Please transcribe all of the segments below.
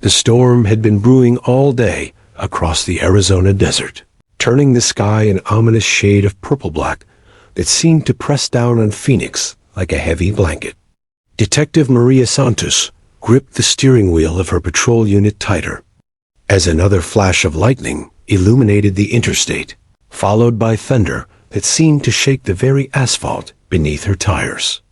The storm had been brewing all day across the Arizona desert, turning the sky an ominous shade of purple-black that seemed to press down on Phoenix like a heavy blanket. Detective Maria Santos gripped the steering wheel of her patrol unit tighter as another flash of lightning illuminated the interstate, followed by thunder that seemed to shake the very asphalt beneath her tires.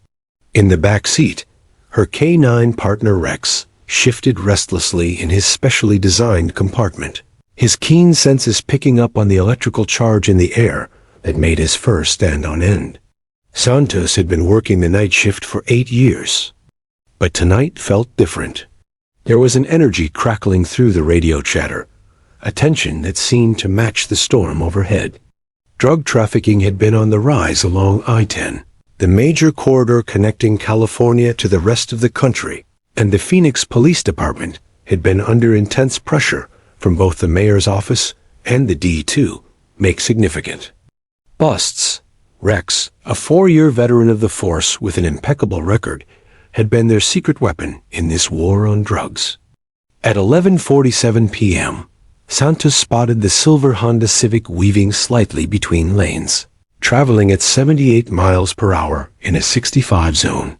In the back seat, her K9 partner Rex shifted restlessly in his specially designed compartment, his keen senses picking up on the electrical charge in the air that made his fur stand on end. Santos had been working the night shift for 8 years, but tonight felt different. There was an energy crackling through the radio chatter, a tension that seemed to match the storm overhead. Drug trafficking had been on the rise along I-10, the major corridor connecting California to the rest of the country, and the Phoenix Police Department had been under intense pressure from both the mayor's office and the D2, make significant busts. Rex, a 4-year veteran of the force with an impeccable record, had been their secret weapon in this war on drugs. At 11:47 p.m., Santos spotted the silver Honda Civic weaving slightly between lanes, traveling at 78 miles per hour in a 65 zone.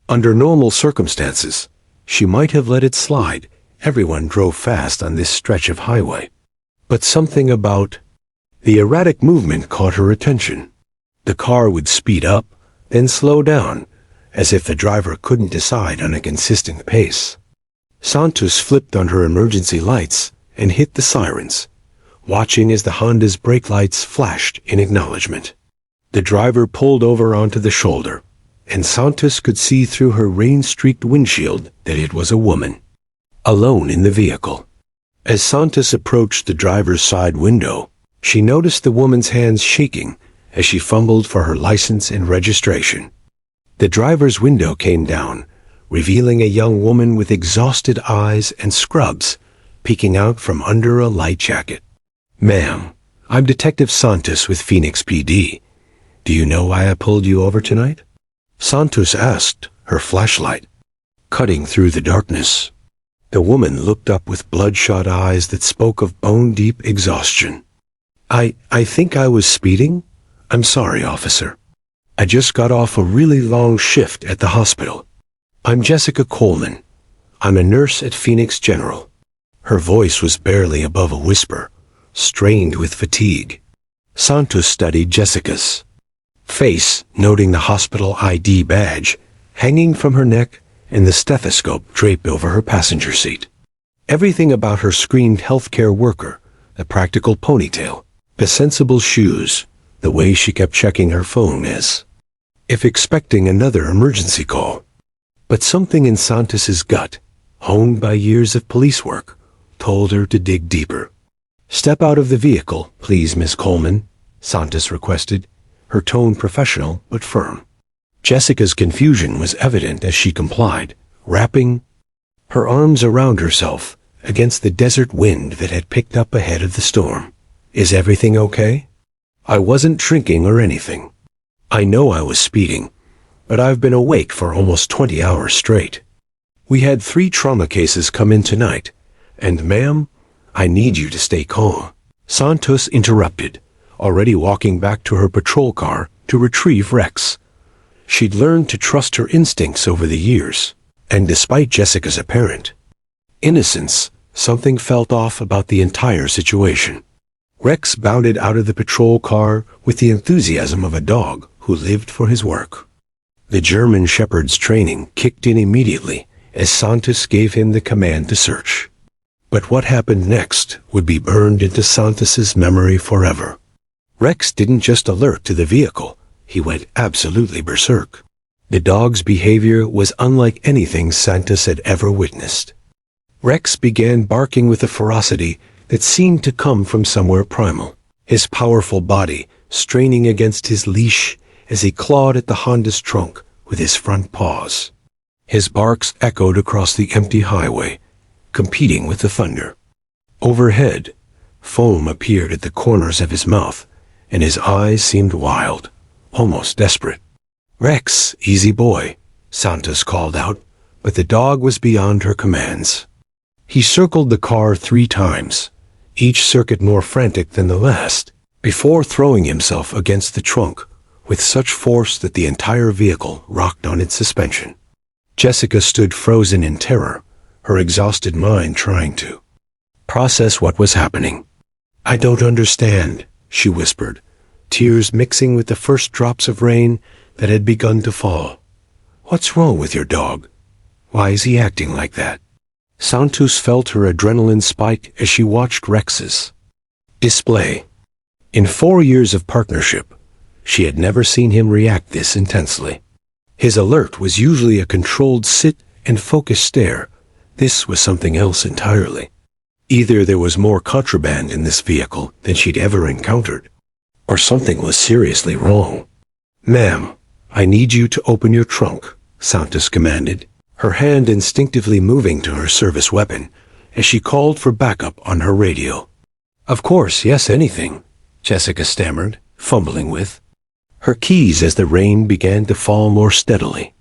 Under normal circumstances, she might have let it slide. Everyone drove fast on this stretch of highway. But something about the erratic movement caught her attention. The car would speed up, then slow down, as if the driver couldn't decide on a consistent pace. Santos flipped on her emergency lights and hit the sirens, watching as the Honda's brake lights flashed in acknowledgement. The driver pulled over onto the shoulder, and Santos could see through her rain-streaked windshield that it was a woman, alone in the vehicle. As Santos approached the driver's side window, she noticed the woman's hands shaking as she fumbled for her license and registration. The driver's window came down, revealing a young woman with exhausted eyes and scrubs peeking out from under a light jacket. "Ma'am, I'm Detective Santos with Phoenix PD. Do you know why I pulled you over tonight?" Santos asked, her flashlight cutting through the darkness. The woman looked up with bloodshot eyes that spoke of bone-deep exhaustion. I think I was speeding? I'm sorry, officer. I just got off a really long shift at the hospital. I'm Jessica Coleman. I'm a nurse at Phoenix General." Her voice was barely above a whisper, strained with fatigue. Santos studied Jessica's face, noting the hospital ID badge hanging from her neck and the stethoscope draped over her passenger seat. Everything about her screamed healthcare worker, the practical ponytail, the sensible shoes, the way she kept checking her phone as if expecting another emergency call. But something in Santos's gut, honed by years of police work, told her to dig deeper. "Step out of the vehicle, please, Miss Coleman," Santos requested, her tone professional but firm. Jessica's confusion was evident as she complied, wrapping her arms around herself against the desert wind that had picked up ahead of the storm. "Is everything okay? I wasn't drinking or anything. I know I was speeding, but I've been awake for almost 20 hours straight. We had 3 trauma cases come in tonight, and ma'am, I need you to stay calm." Santos interrupted, already walking back to her patrol car to retrieve Rex. She'd learned to trust her instincts over the years, and despite Jessica's apparent innocence, something felt off about the entire situation. Rex bounded out of the patrol car with the enthusiasm of a dog who lived for his work. The German Shepherd's training kicked in immediately as Santos gave him the command to search. But what happened next would be burned into Santos's memory forever. Rex didn't just alert to the vehicle, he went absolutely berserk. The dog's behavior was unlike anything Santos had ever witnessed. Rex began barking with a ferocity that seemed to come from somewhere primal, his powerful body straining against his leash as he clawed at the Honda's trunk with his front paws. His barks echoed across the empty highway, competing with the thunder. Overhead, foam appeared at the corners of his mouth, and his eyes seemed wild, almost desperate. "Rex, easy boy," Santos called out, but the dog was beyond her commands. He circled the car 3 times, each circuit more frantic than the last, before throwing himself against the trunk with such force that the entire vehicle rocked on its suspension. Jessica stood frozen in terror, her exhausted mind trying to process what was happening. "I don't understand," she whispered, tears mixing with the first drops of rain that had begun to fall. "What's wrong with your dog? Why is he acting like that?" Santos felt her adrenaline spike as she watched Rex's display. In 4 years of partnership, she had never seen him react this intensely. His alert was usually a controlled sit and focused stare. This was something else entirely. Either there was more contraband in this vehicle than she'd ever encountered, or something was seriously wrong. "Ma'am, I need you to open your trunk," Santos commanded, her hand instinctively moving to her service weapon as she called for backup on her radio. "Of course, yes, anything," Jessica stammered, fumbling with her keys as the rain began to fall more steadily.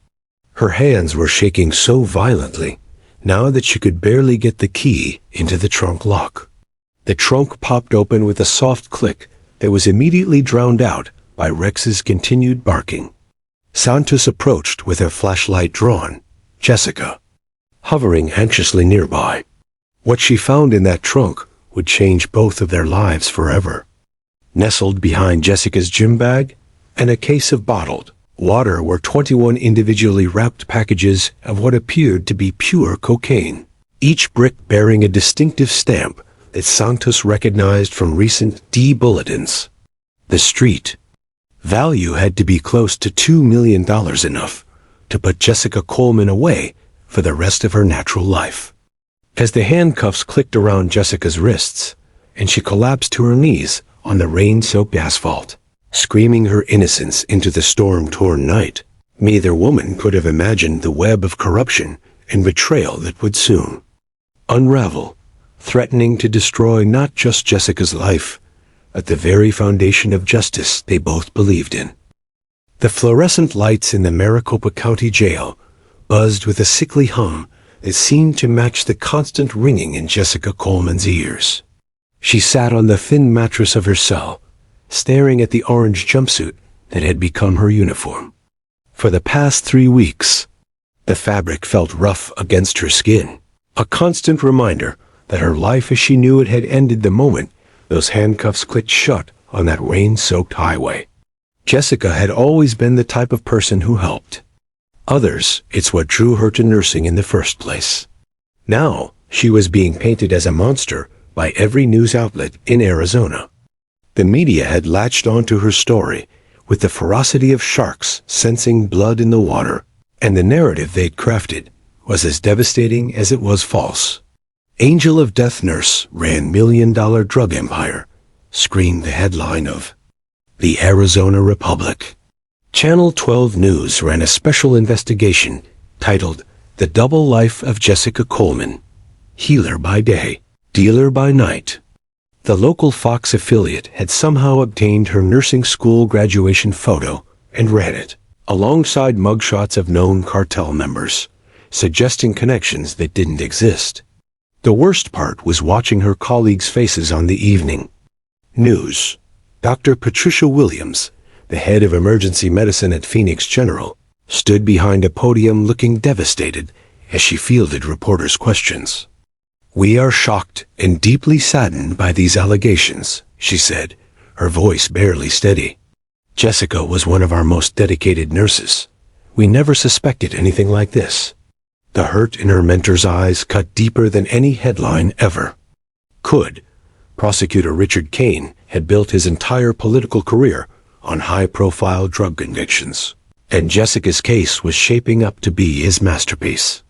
Her hands were shaking so violently now that she could barely get the key into the trunk lock. The trunk popped open with a soft click that was immediately drowned out by Rex's continued barking. Santos approached with her flashlight drawn, Jessica hovering anxiously nearby. What she found in that trunk would change both of their lives forever. Nestled behind Jessica's gym bag and a case of bottled water were 21 individually wrapped packages of what appeared to be pure cocaine, each brick bearing a distinctive stamp that Santos recognized from recent D-bulletins. The street value had to be close to $2 million, enough to put Jessica Coleman away for the rest of her natural life. As the handcuffs clicked around Jessica's wrists, and she collapsed to her knees on the rain-soaked asphalt, screaming her innocence into the storm-torn night, neither woman could have imagined the web of corruption and betrayal that would soon unravel, threatening to destroy not just Jessica's life, but the very foundation of justice they both believed in. The fluorescent lights in the Maricopa County Jail buzzed with a sickly hum that seemed to match the constant ringing in Jessica Coleman's ears. She sat on the thin mattress of her cell, staring at the orange jumpsuit that had become her uniform. For the past 3 weeks, the fabric felt rough against her skin, a constant reminder that her life as she knew it had ended the moment those handcuffs clicked shut on that rain-soaked highway. Jessica had always been the type of person who helped others. It's what drew her to nursing in the first place. Now, she was being painted as a monster by every news outlet in Arizona. The media had latched onto her story with the ferocity of sharks sensing blood in the water, and the narrative they'd crafted was as devastating as it was false. "Angel of Death Nurse ran $1 million drug empire," screamed the headline of the Arizona Republic. Channel 12 News ran a special investigation titled The Double Life of Jessica Coleman, Healer by Day, Dealer by Night. The local Fox affiliate had somehow obtained her nursing school graduation photo and ran it alongside mugshots of known cartel members, suggesting connections that didn't exist. The worst part was watching her colleagues' faces on the evening news. Dr. Patricia Williams, the head of emergency medicine at Phoenix General, stood behind a podium looking devastated as she fielded reporters' questions. "We are shocked and deeply saddened by these allegations," she said, her voice barely steady. "Jessica was one of our most dedicated nurses. We never suspected anything like this." The hurt in her mentor's eyes cut deeper than any headline ever could. Prosecutor Richard Kane had built his entire political career on high-profile drug convictions, and Jessica's case was shaping up to be his masterpiece.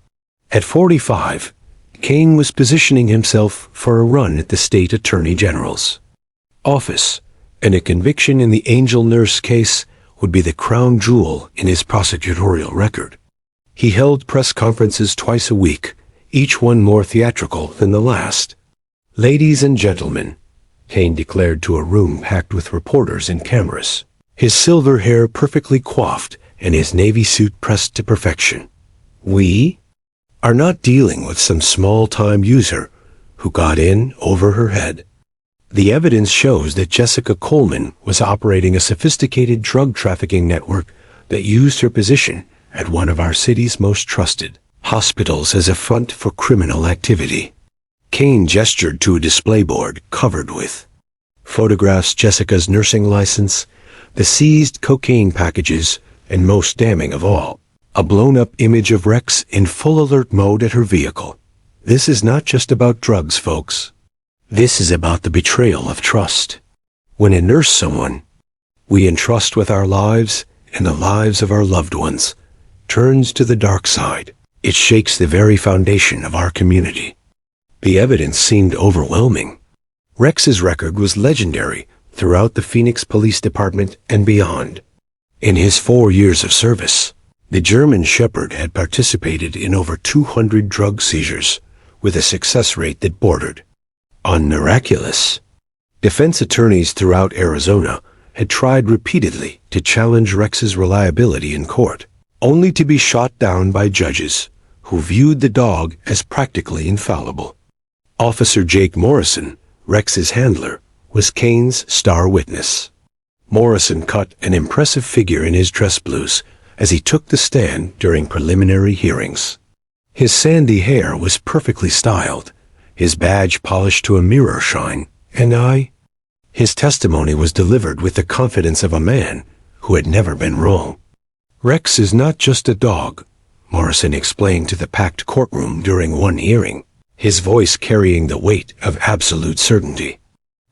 At 45, Kane was positioning himself for a run at the state attorney general's office, and a conviction in the Angel Nurse case would be the crown jewel in his prosecutorial record. He held press conferences twice a week, each one more theatrical than the last. "Ladies and gentlemen," Kane declared to a room packed with reporters and cameras, his silver hair perfectly coiffed and his navy suit pressed to perfection. "We are not dealing with some small-time user who got in over her head. The evidence shows that Jessica Coleman was operating a sophisticated drug trafficking network that used her position at one of our city's most trusted hospitals as a front for criminal activity. Kane gestured to a display board covered with photographs, Jessica's nursing license, the seized cocaine packages, and most damning of all, a blown-up image of Rex in full alert mode at her vehicle. This is not just about drugs, folks. This is about the betrayal of trust. When a nurse someone we entrust with our lives and the lives of our loved ones turns to the dark side, it shakes the very foundation of our community. The evidence seemed overwhelming. Rex's record was legendary throughout the Phoenix Police Department and beyond. In his 4 years of service, the German Shepherd had participated in over 200 drug seizures, with a success rate that bordered on miraculous. Defense attorneys throughout Arizona had tried repeatedly to challenge Rex's reliability in court, only to be shot down by judges who viewed the dog as practically infallible. Officer Jake Morrison, Rex's handler, was Kane's star witness. Morrison cut an impressive figure in his dress blues as he took the stand during preliminary hearings. His sandy hair was perfectly styled, his badge polished to a mirror shine, and his testimony was delivered with the confidence of a man who had never been wrong. Rex is not just a dog, Morrison explained to the packed courtroom during one hearing, his voice carrying the weight of absolute certainty.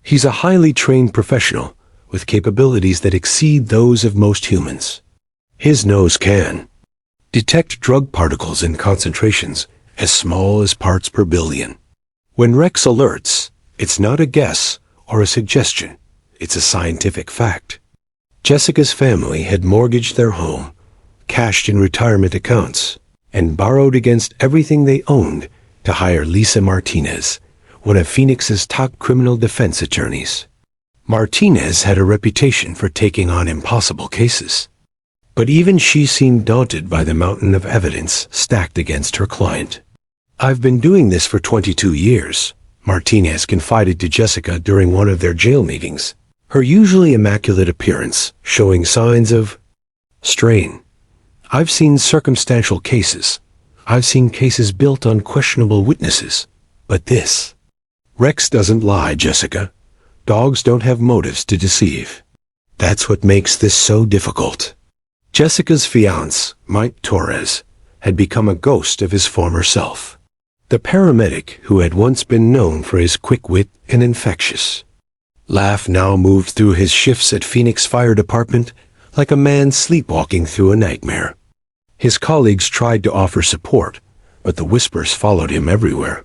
He's a highly trained professional with capabilities that exceed those of most humans. His nose can detect drug particles in concentrations as small as parts per billion. When Rex alerts, it's not a guess or a suggestion, it's a scientific fact. Jessica's family had mortgaged their home, cashed in retirement accounts, and borrowed against everything they owned to hire Lisa Martinez, one of Phoenix's top criminal defense attorneys. Martinez had a reputation for taking on impossible cases, but even she seemed daunted by the mountain of evidence stacked against her client. "I've been doing this for 22 years, Martinez confided to Jessica during one of their jail meetings, her usually immaculate appearance showing signs of strain. "I've seen circumstantial cases. I've seen cases built on questionable witnesses. But this..." "Rex doesn't lie, Jessica. Dogs don't have motives to deceive. That's what makes this so difficult." Jessica's fiancé, Mike Torres, had become a ghost of his former self. The paramedic who had once been known for his quick wit and infectious laugh now moved through his shifts at Phoenix Fire Department like a man sleepwalking through a nightmare. His colleagues tried to offer support, but the whispers followed him everywhere.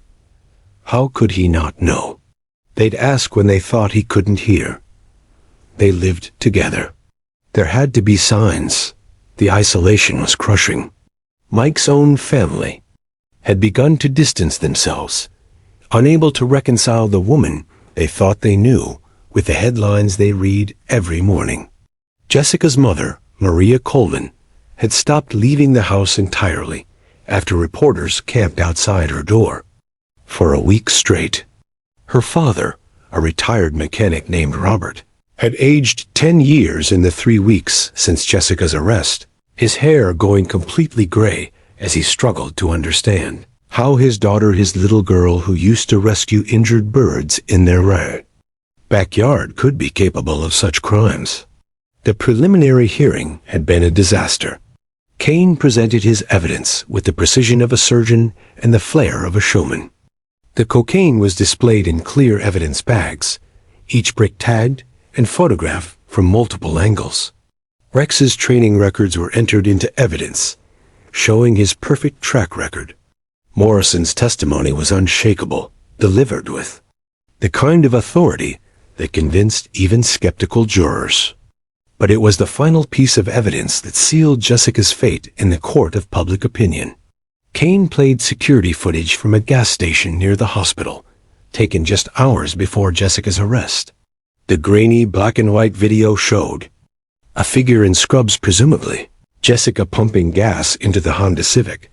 How could he not know? They'd ask when they thought he couldn't hear. They lived together. There had to be signs. The isolation was crushing. Mike's own family had begun to distance themselves, unable to reconcile the woman they thought they knew with the headlines they read every morning. Jessica's mother, Maria Coleman, had stopped leaving the house entirely after reporters camped outside her door. For a week straight. Her father, a retired mechanic named Robert, had aged 10 years in the 3 weeks since Jessica's arrest, his hair going completely gray as he struggled to understand how his daughter, his little girl who used to rescue injured birds in their backyard, could be capable of such crimes. The preliminary hearing had been a disaster. Kane presented his evidence with the precision of a surgeon and the flair of a showman. The cocaine was displayed in clear evidence bags, each brick tagged and photographed from multiple angles. Rex's training records were entered into evidence, showing his perfect track record. Morrison's testimony was unshakable, delivered with the kind of authority that convinced even skeptical jurors. But it was the final piece of evidence that sealed Jessica's fate in the court of public opinion. Kane played security footage from a gas station near the hospital, taken just hours before Jessica's arrest. The grainy black and white video showed a figure in scrubs, presumably Jessica, pumping gas into the Honda Civic.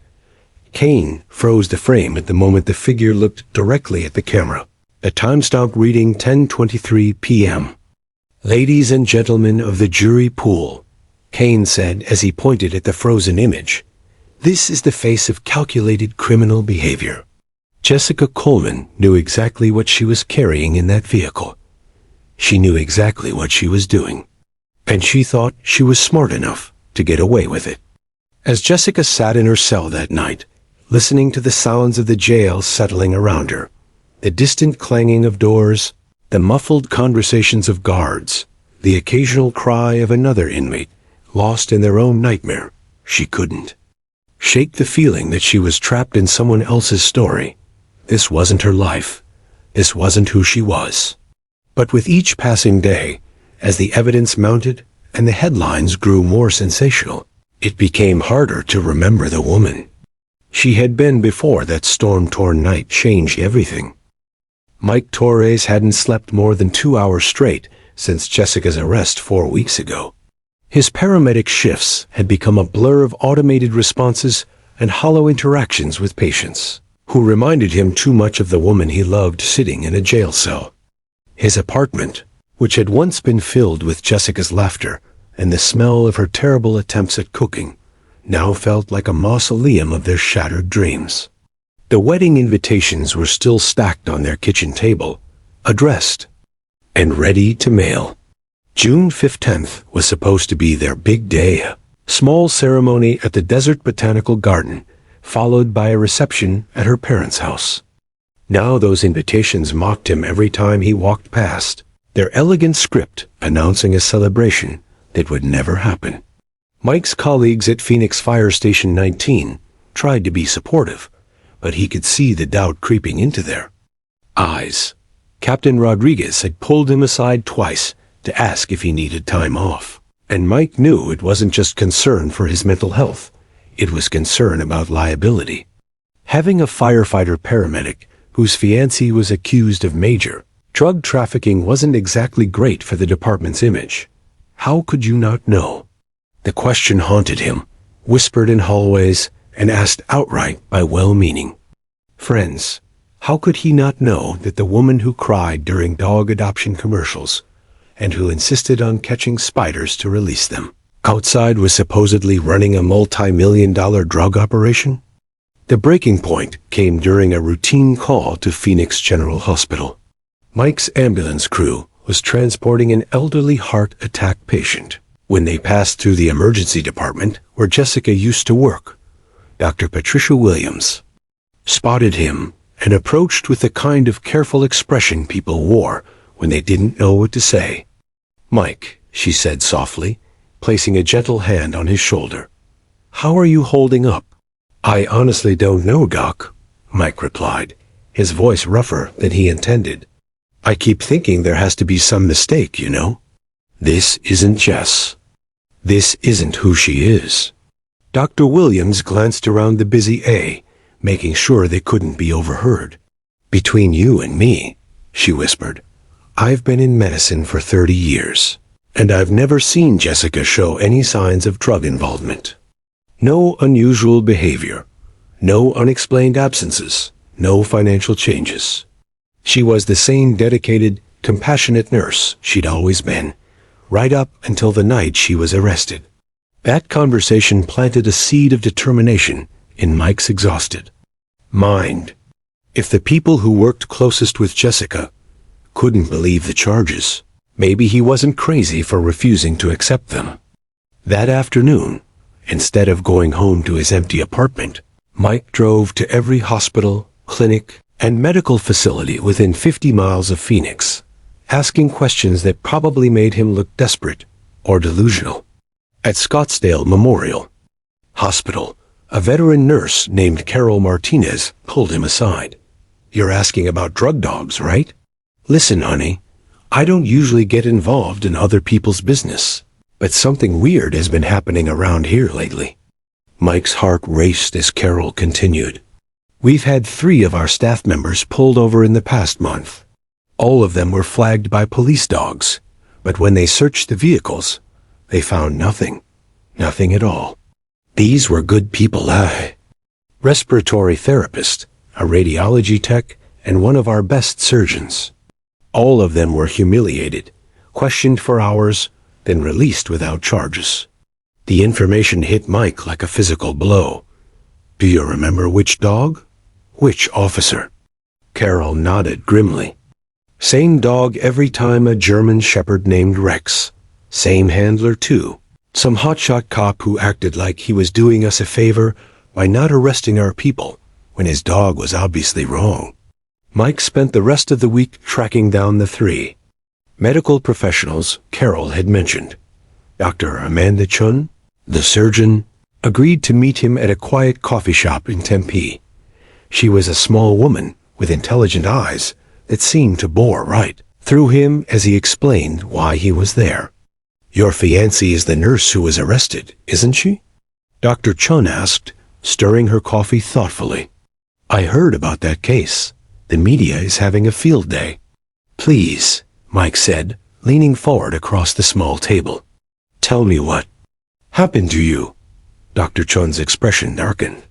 Kane froze the frame at the moment the figure looked directly at the camera. A timestamp reading 10:23 p.m. "Ladies and gentlemen of the jury pool," Kane said as he pointed at the frozen image, "this is the face of calculated criminal behavior. Jessica Coleman knew exactly what she was carrying in that vehicle. She knew exactly what she was doing. And she thought she was smart enough to get away with it." As Jessica sat in her cell that night, listening to the sounds of the jail settling around her, the distant clanging of doors, the muffled conversations of guards, the occasional cry of another inmate lost in their own nightmare, she couldn't shake the feeling that she was trapped in someone else's story. This wasn't her life. This wasn't who she was. But with each passing day, as the evidence mounted and the headlines grew more sensational, it became harder to remember the woman she had been before that storm-torn night changed everything. Mike Torres hadn't slept more than 2 hours straight since Jessica's arrest 4 weeks ago. His paramedic shifts had become a blur of automated responses and hollow interactions with patients, who reminded him too much of the woman he loved sitting in a jail cell. His apartment, which had once been filled with Jessica's laughter and the smell of her terrible attempts at cooking, now felt like a mausoleum of their shattered dreams. The wedding invitations were still stacked on their kitchen table, addressed and ready to mail. June 15th was supposed to be their big day, a small ceremony at the Desert Botanical Garden, followed by a reception at her parents' house. Now those invitations mocked him every time he walked past, their elegant script announcing a celebration that would never happen. Mike's colleagues at Phoenix Fire Station 19 tried to be supportive, but he could see the doubt creeping into their eyes. Captain Rodriguez had pulled him aside twice to ask if he needed time off, and Mike knew it wasn't just concern for his mental health. It was concern about liability. Having a firefighter-paramedic whose fiancé was accused of major drug trafficking wasn't exactly great for the department's image. How could you not know? The question haunted him, whispered in hallways, and asked outright by well-meaning friends. How could he not know that the woman who cried during dog adoption commercials and who insisted on catching spiders to release them outside was supposedly running a multi-million-dollar drug operation? The breaking point came during a routine call to Phoenix General Hospital. Mike's ambulance crew was transporting an elderly heart attack patient. When they passed through the emergency department where Jessica used to work, Dr. Patricia Williams spotted him and approached with the kind of careful expression people wore when they didn't know what to say. "Mike," she said softly, placing a gentle hand on his shoulder. "How are you holding up?" "I honestly don't know, Doc," Mike replied, his voice rougher than he intended. "I keep thinking there has to be some mistake, you know. This isn't Jess. This isn't who she is." Dr. Williams glanced around the busy A, making sure they couldn't be overheard. "Between you and me," she whispered, "I've been in medicine for 30 years, and I've never seen Jessica show any signs of drug involvement. No unusual behavior, no unexplained absences, no financial changes. She was the same dedicated, compassionate nurse she'd always been, right up until the night she was arrested." That conversation planted a seed of determination in Mike's exhausted mind. If the people who worked closest with Jessica couldn't believe the charges, maybe he wasn't crazy for refusing to accept them. That afternoon, instead of going home to his empty apartment, Mike drove to every hospital, clinic, and medical facility within 50 miles of Phoenix, asking questions that probably made him look desperate or delusional. At Scottsdale Memorial Hospital, a veteran nurse named Carol Martinez pulled him aside. "You're asking about drug dogs, right? Listen, honey, I don't usually get involved in other people's business, but something weird has been happening around here lately." Mike's heart raced as Carol continued. "We've had 3 of our staff members pulled over in the past month. All of them were flagged by police dogs, but when they searched the vehicles, they found nothing. Nothing at all. These were good people, respiratory therapist, a radiology tech, and one of our best surgeons. All of them were humiliated, questioned for hours, then released without charges. The information hit Mike like a physical blow. Do you remember which dog? Which officer? Carol nodded grimly. Same dog every time, a German shepherd named Rex. Same handler too. Some hotshot cop who acted like he was doing us a favor by not arresting our people when his dog was obviously wrong. Mike spent the rest of the week tracking down the three medical professionals Carol had mentioned. Dr. Amanda Chun, the surgeon, agreed to meet him at a quiet coffee shop in Tempe. She was a small woman with intelligent eyes that seemed to bore right through him as he explained why he was there. Your fiancée is the nurse who was arrested, isn't she? Dr. Chun asked, stirring her coffee thoughtfully. I heard about that case. The media is having a field day. Please, Mike said, leaning forward across the small table. Tell me what happened to you. Dr. Chun's expression darkened.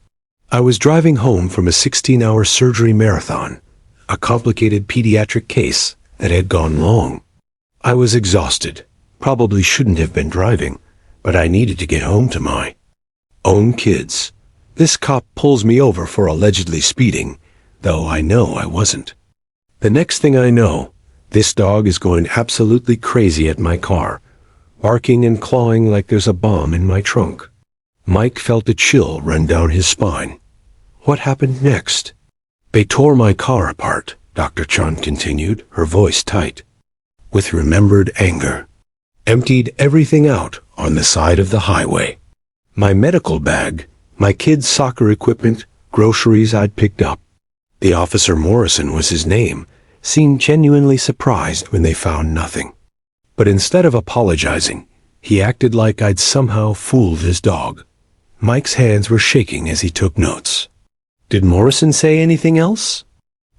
I was driving home from a 16-hour surgery marathon, a complicated pediatric case that had gone long. I was exhausted, probably shouldn't have been driving, but I needed to get home to my own kids. This cop pulls me over for allegedly speeding, though I know I wasn't. The next thing I know, this dog is going absolutely crazy at my car, barking and clawing like there's a bomb in my trunk. Mike felt a chill run down his spine. What happened next? They tore my car apart, Dr. Chun continued, her voice tight, with remembered anger. Emptied everything out on the side of the highway. My medical bag, my kids' soccer equipment, groceries I'd picked up. The officer, Morrison was his name, seemed genuinely surprised when they found nothing. But instead of apologizing, he acted like I'd somehow fooled his dog. Mike's hands were shaking as he took notes. Did Morrison say anything else?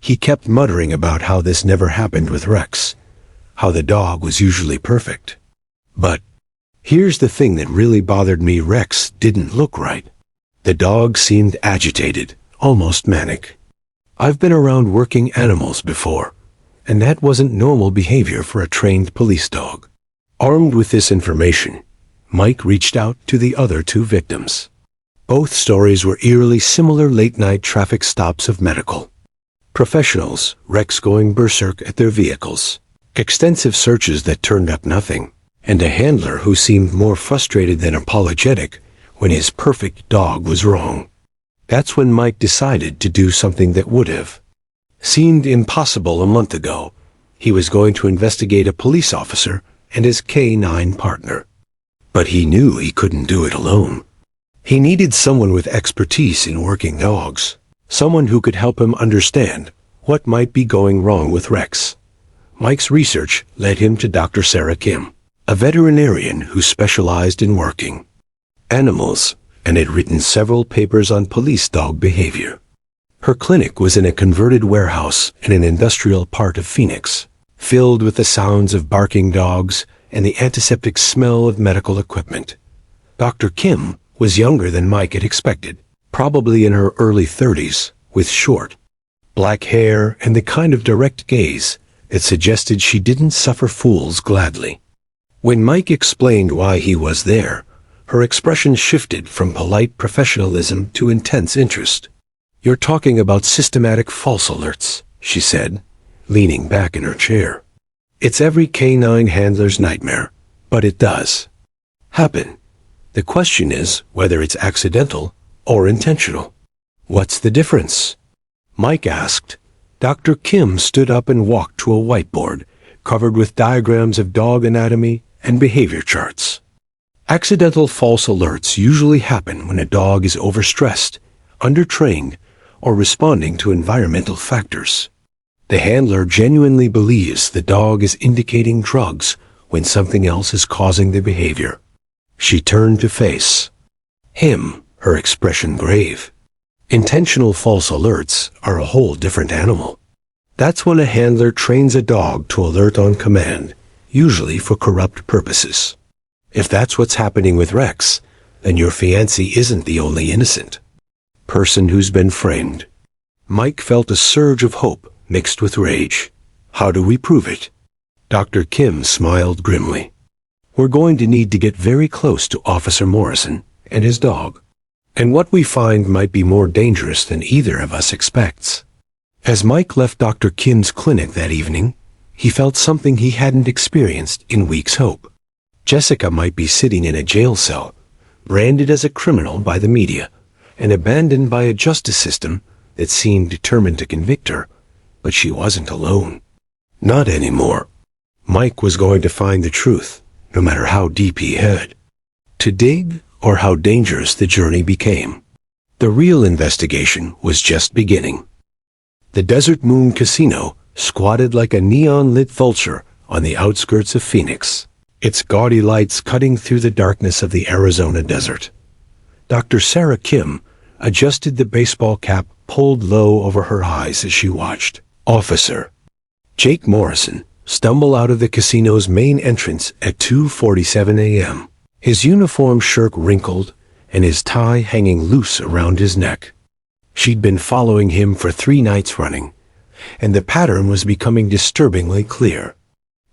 He kept muttering about how this never happened with Rex, how the dog was usually perfect. But here's the thing that really bothered me. Rex didn't look right. The dog seemed agitated, almost manic. I've been around working animals before, and that wasn't normal behavior for a trained police dog. Armed with this information, Mike reached out to the other two victims. Both stories were eerily similar late-night traffic stops of medical professionals, Rex going berserk at their vehicles, extensive searches that turned up nothing, and a handler who seemed more frustrated than apologetic when his perfect dog was wrong. That's when Mike decided to do something that would have seemed impossible a month ago. He was going to investigate a police officer and his K-9 partner. But he knew he couldn't do it alone. He needed someone with expertise in working dogs, someone who could help him understand what might be going wrong with Rex. Mike's research led him to Dr. Sarah Kim, a veterinarian who specialized in working animals and had written several papers on police dog behavior. Her clinic was in a converted warehouse in an industrial part of Phoenix, filled with the sounds of barking dogs and the antiseptic smell of medical equipment. Dr. Kim was younger than Mike had expected, probably in her early 30s, with short, black hair and the kind of direct gaze that suggested she didn't suffer fools gladly. When Mike explained why he was there, her expression shifted from polite professionalism to intense interest. You're talking about systematic false alerts, she said, leaning back in her chair. It's every K-9 handler's nightmare, but it does happen. The question is whether it's accidental or intentional. What's the difference? Mike asked. Dr. Kim stood up and walked to a whiteboard covered with diagrams of dog anatomy and behavior charts. Accidental false alerts usually happen when a dog is overstressed, undertrained, or responding to environmental factors. The handler genuinely believes the dog is indicating drugs when something else is causing the behavior. She turned to face him, her expression grave. Intentional false alerts are a whole different animal. That's when a handler trains a dog to alert on command, usually for corrupt purposes. If that's what's happening with Rex, then your fiancé isn't the only innocent. person who's been framed. Mike felt a surge of hope mixed with rage. How do we prove it? Dr. Kim smiled grimly. We're going to need to get very close to Officer Morrison and his dog. And what we find might be more dangerous than either of us expects. As Mike left Dr. Kim's clinic that evening, he felt something he hadn't experienced in weeks' hope. Jessica might be sitting in a jail cell, branded as a criminal by the media, and abandoned by a justice system that seemed determined to convict her, but she wasn't alone. Not anymore. Mike was going to find the truth, no matter how deep he had to dig or how dangerous the journey became. The real investigation was just beginning. The Desert Moon Casino squatted like a neon-lit vulture on the outskirts of Phoenix, its gaudy lights cutting through the darkness of the Arizona desert. Dr. Sarah Kim adjusted the baseball cap pulled low over her eyes as she watched Officer Jake Morrison stumble out of the casino's main entrance at 2:47 a.m., his uniform shirt wrinkled and his tie hanging loose around his neck. She'd been following him for 3 nights running, and the pattern was becoming disturbingly clear.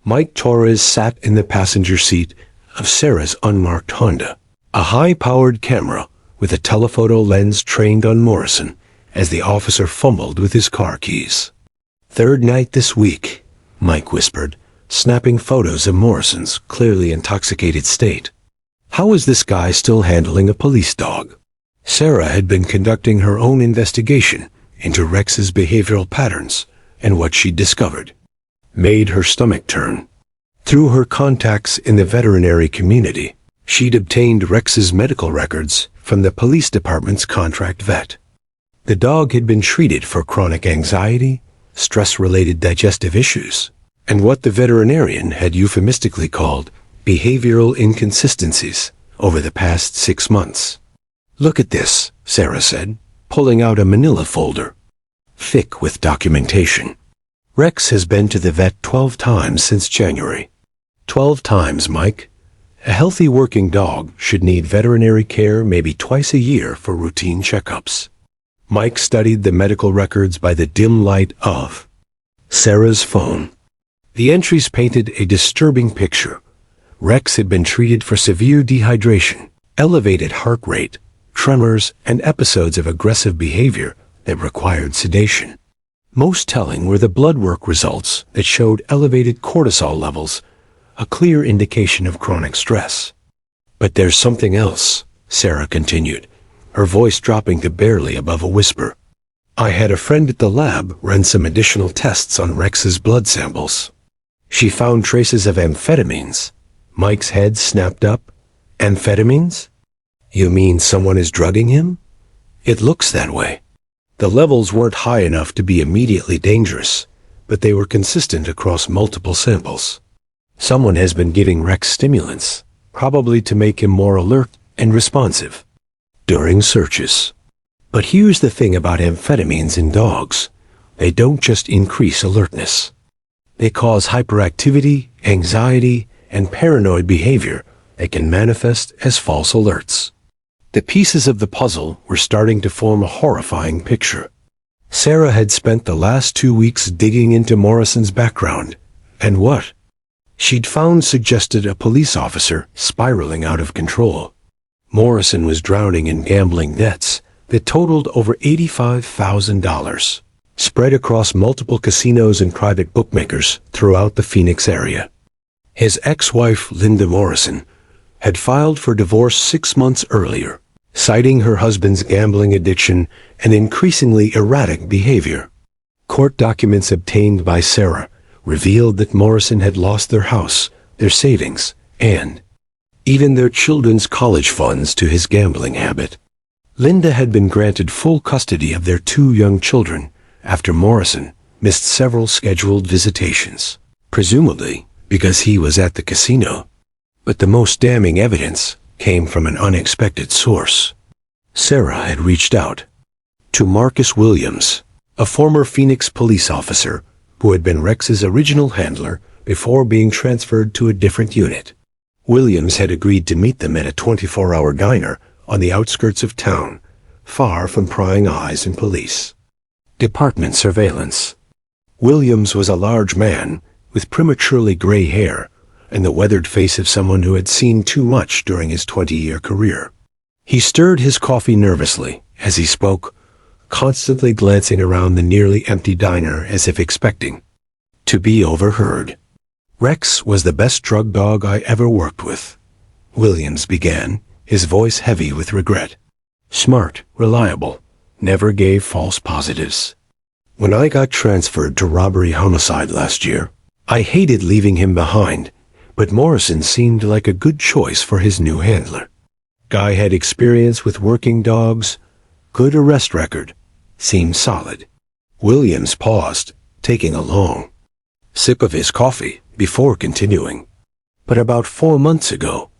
Mike Torres sat in the passenger seat of Sarah's unmarked Honda, a high-powered camera with a telephoto lens trained on Morrison as the officer fumbled with his car keys. "Third night this week," Mike whispered, snapping photos of Morrison's clearly intoxicated state. How was this guy still handling a police dog? Sarah had been conducting her own investigation into Rex's behavioral patterns, and what she'd discovered made her stomach turn. Through her contacts in the veterinary community, she'd obtained Rex's medical records from the police department's contract vet. The dog had been treated for chronic anxiety, stress-related digestive issues, and what the veterinarian had euphemistically called behavioral inconsistencies over the past 6 months. "Look at this," Sarah said, pulling out a manila folder, thick with documentation. "Rex has been to the vet 12 times since January. 12 times, Mike. A healthy working dog should need veterinary care maybe twice a year for routine checkups." Mike studied the medical records by the dim light of Sarah's phone. The entries painted a disturbing picture. Rex had been treated for severe dehydration, elevated heart rate, tremors, and episodes of aggressive behavior that required sedation. Most telling were the blood work results that showed elevated cortisol levels, a clear indication of chronic stress. "But there's something else," Sarah continued, her voice dropping to barely above a whisper. "I had a friend at the lab run some additional tests on Rex's blood samples. She found traces of amphetamines." Mike's head snapped up. "Amphetamines? You mean someone is drugging him?" "It looks that way. The levels weren't high enough to be immediately dangerous, but they were consistent across multiple samples. Someone has been giving Rex stimulants, probably to make him more alert and responsive during searches. But here's the thing about amphetamines in dogs. They don't just increase alertness. They cause hyperactivity, anxiety, and paranoid behavior that can manifest as false alerts." The pieces of the puzzle were starting to form a horrifying picture. Sarah had spent the last 2 weeks digging into Morrison's background, and what she'd found suggested a police officer spiraling out of control. Morrison was drowning in gambling debts that totaled over $85,000, spread across multiple casinos and private bookmakers throughout the Phoenix area. His ex-wife, Linda Morrison, had filed for divorce 6 months earlier, citing her husband's gambling addiction and increasingly erratic behavior. Court documents obtained by Sarah revealed that Morrison had lost their house, their savings, and even their children's college funds to his gambling habit. Linda had been granted full custody of their 2 young children after Morrison missed several scheduled visitations, presumably because he was at the casino. But the most damning evidence came from an unexpected source. Sarah had reached out to Marcus Williams, a former Phoenix police officer who had been Rex's original handler before being transferred to a different unit. Williams had agreed to meet them at a 24-hour diner on the outskirts of town, far from prying eyes and police. Department surveillance. Williams was a large man with prematurely gray hair and the weathered face of someone who had seen too much during his 20-year career. He stirred his coffee nervously as he spoke, constantly glancing around the nearly empty diner as if expecting to be overheard. Rex was the best drug dog I ever worked with, Williams began, his voice heavy with regret. Smart, reliable, never gave false positives. When I got transferred to robbery homicide last year, I hated leaving him behind, but Morrison seemed like a good choice for his new handler. Guy had experience with working dogs, good arrest record, seemed solid. Williams paused, taking a long sip of his coffee before continuing. But about 4 months ago,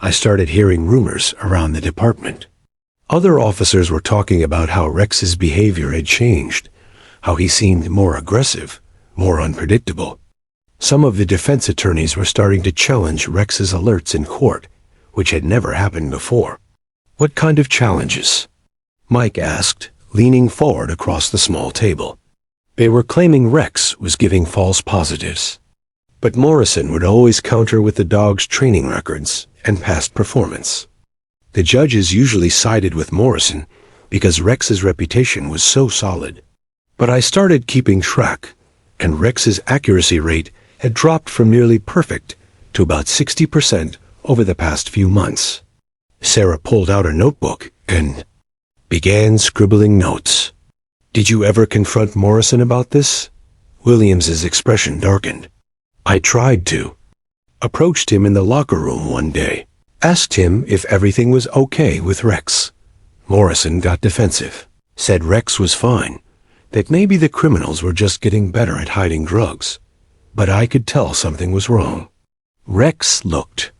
I started hearing rumors around the department. Other officers were talking about how Rex's behavior had changed, how he seemed more aggressive, more unpredictable. Some of the defense attorneys were starting to challenge Rex's alerts in court, which had never happened before. What kind of challenges? Mike asked, leaning forward across the small table. They were claiming Rex was giving false positives. But Morrison would always counter with the dog's training records and past performance. The judges usually sided with Morrison because Rex's reputation was so solid. But I started keeping track, and Rex's accuracy rate had dropped from nearly perfect to about 60% over the past few months. Sarah pulled out a notebook and began scribbling notes. Did you ever confront Morrison about this? Williams's expression darkened. I tried to. Approached him in the locker room one day. Asked him if everything was okay with Rex. Morrison got defensive. Said Rex was fine. That maybe the criminals were just getting better at hiding drugs. But I could tell something was wrong. Rex looked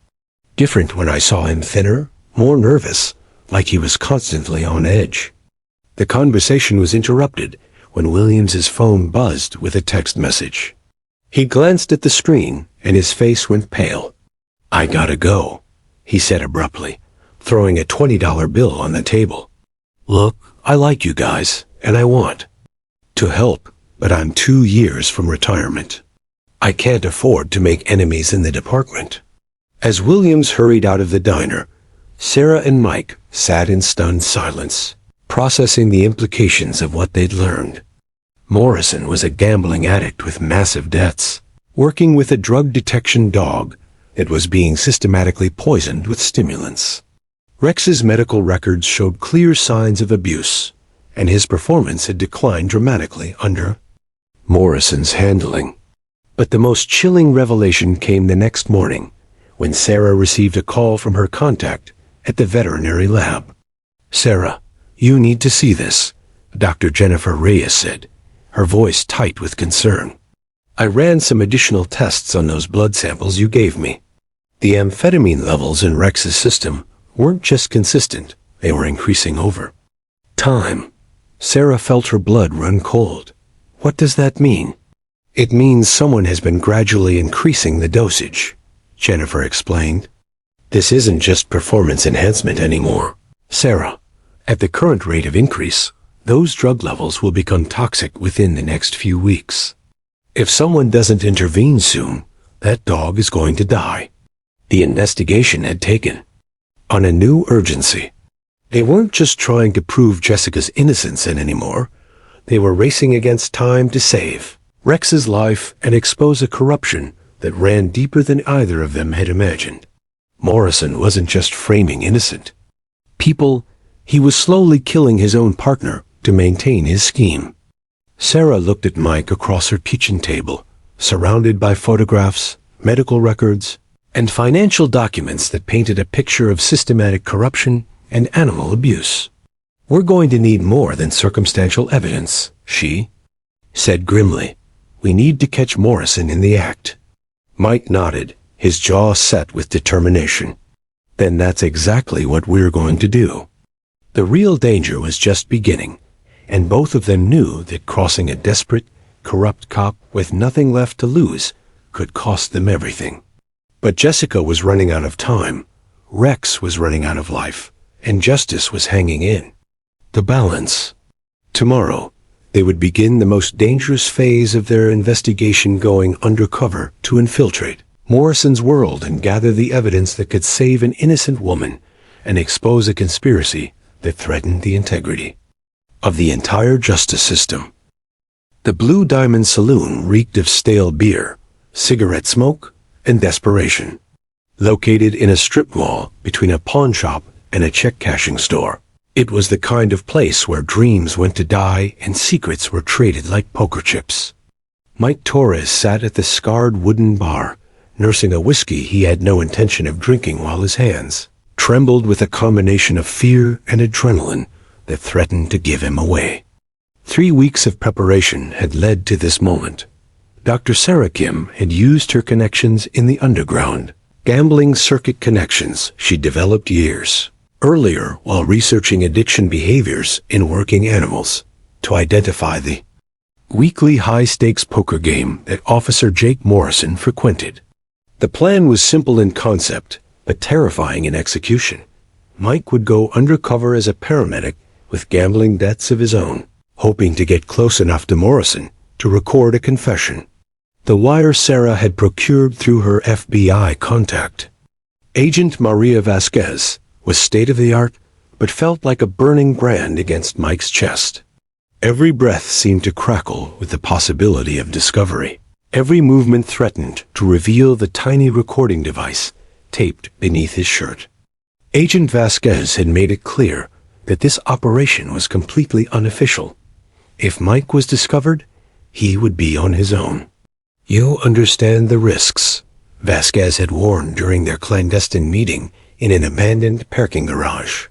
different when I saw him, thinner, more nervous, like he was constantly on edge. The conversation was interrupted when Williams's phone buzzed with a text message. He glanced at the screen and his face went pale. I gotta go, he said abruptly, throwing a $20 bill on the table. Look, I like you guys, and I want to help, but I'm 2 years from retirement. I can't afford to make enemies in the department. As Williams hurried out of the diner, Sarah and Mike sat in stunned silence, processing the implications of what they'd learned. Morrison was a gambling addict with massive debts, working with a drug detection dog that was being systematically poisoned with stimulants. Rex's medical records showed clear signs of abuse, and his performance had declined dramatically under Morrison's handling. But the most chilling revelation came the next morning, when Sarah received a call from her contact at the veterinary lab. Sarah, you need to see this, Dr. Jennifer Reyes said, her voice tight with concern. I ran some additional tests on those blood samples you gave me. The amphetamine levels in Rex's system weren't just consistent, they were increasing over time. Sarah felt her blood run cold. What does that mean? It means someone has been gradually increasing the dosage, Jennifer explained. This isn't just performance enhancement anymore. Sarah, at the current rate of increase, those drug levels will become toxic within the next few weeks. If someone doesn't intervene soon, that dog is going to die. The investigation had taken on a new urgency. They weren't just trying to prove Jessica's innocence anymore. They were racing against time to save Rex's life and expose a corruption that ran deeper than either of them had imagined. Morrison wasn't just framing innocent people, he was slowly killing his own partner to maintain his scheme. Sarah looked at Mike across her kitchen table, surrounded by photographs, medical records, and financial documents that painted a picture of systematic corruption and animal abuse. We're going to need more than circumstantial evidence, she said grimly. We need to catch Morrison in the act. Mike nodded, his jaw set with determination. Then that's exactly what we're going to do. The real danger was just beginning, and both of them knew that crossing a desperate, corrupt cop with nothing left to lose could cost them everything. But Jessica was running out of time, Rex was running out of life, and justice was hanging in. the balance. Tomorrow, they would begin the most dangerous phase of their investigation, going undercover to infiltrate Morrison's world and gather the evidence that could save an innocent woman and expose a conspiracy that threatened the integrity of the entire justice system. The Blue Diamond Saloon reeked of stale beer, cigarette smoke, and desperation. Located in a strip mall between a pawn shop and a check-cashing store, it was the kind of place where dreams went to die and secrets were traded like poker chips. Mike Torres sat at the scarred wooden bar, nursing a whiskey he had no intention of drinking, while his hands trembled with a combination of fear and adrenaline that threatened to give him away. 3 weeks of preparation had led to this moment. Dr. Sarah Kim had used her connections in the underground, gambling circuit connections she developed years earlier while researching addiction behaviors in working animals, to identify the weekly high-stakes poker game that Officer Jake Morrison frequented. The plan was simple in concept, but terrifying in execution. Mike would go undercover as a paramedic with gambling debts of his own, hoping to get close enough to Morrison to record a confession. The wire Sarah had procured through her FBI contact, Agent Maria Vasquez, was state-of-the-art, but felt like a burning brand against Mike's chest. Every breath seemed to crackle with the possibility of discovery. Every movement threatened to reveal the tiny recording device taped beneath his shirt. Agent Vasquez had made it clear that this operation was completely unofficial. If Mike was discovered, he would be on his own. "You understand the risks," Vasquez had warned during their clandestine meeting in an abandoned parking garage.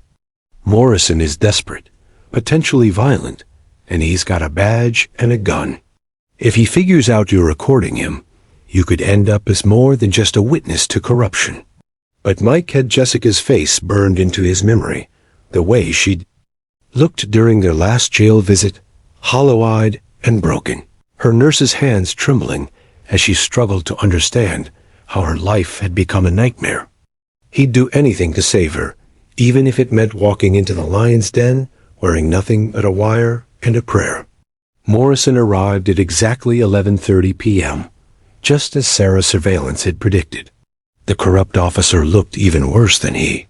"Morrison is desperate, potentially violent, and he's got a badge and a gun. If he figures out you're recording him, you could end up as more than just a witness to corruption." But Mike had Jessica's face burned into his memory, the way she'd looked during their last jail visit, hollow-eyed and broken, her nurse's hands trembling as she struggled to understand how her life had become a nightmare. He'd do anything to save her, even if it meant walking into the lion's den wearing nothing but a wire and a prayer. Morrison arrived at exactly 11:30 p.m., just as Sarah's surveillance had predicted. The corrupt officer looked even worse than he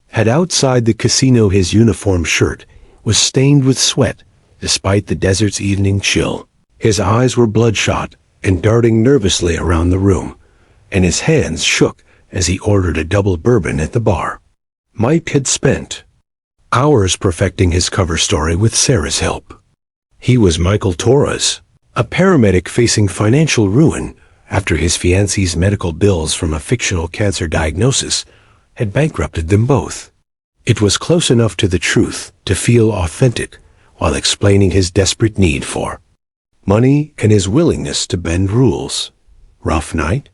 had. Outside the casino, his uniform shirt was stained with sweat despite the desert's evening chill. His eyes were bloodshot and darting nervously around the room, and his hands shook as he ordered a double bourbon at the bar. Mike had spent hours perfecting his cover story with Sarah's help. He was Michael Torres, a paramedic facing financial ruin after his fiancée's medical bills from a fictional cancer diagnosis had bankrupted them both. It was close enough to the truth to feel authentic while explaining his desperate need for money and his willingness to bend rules. "Rough night?"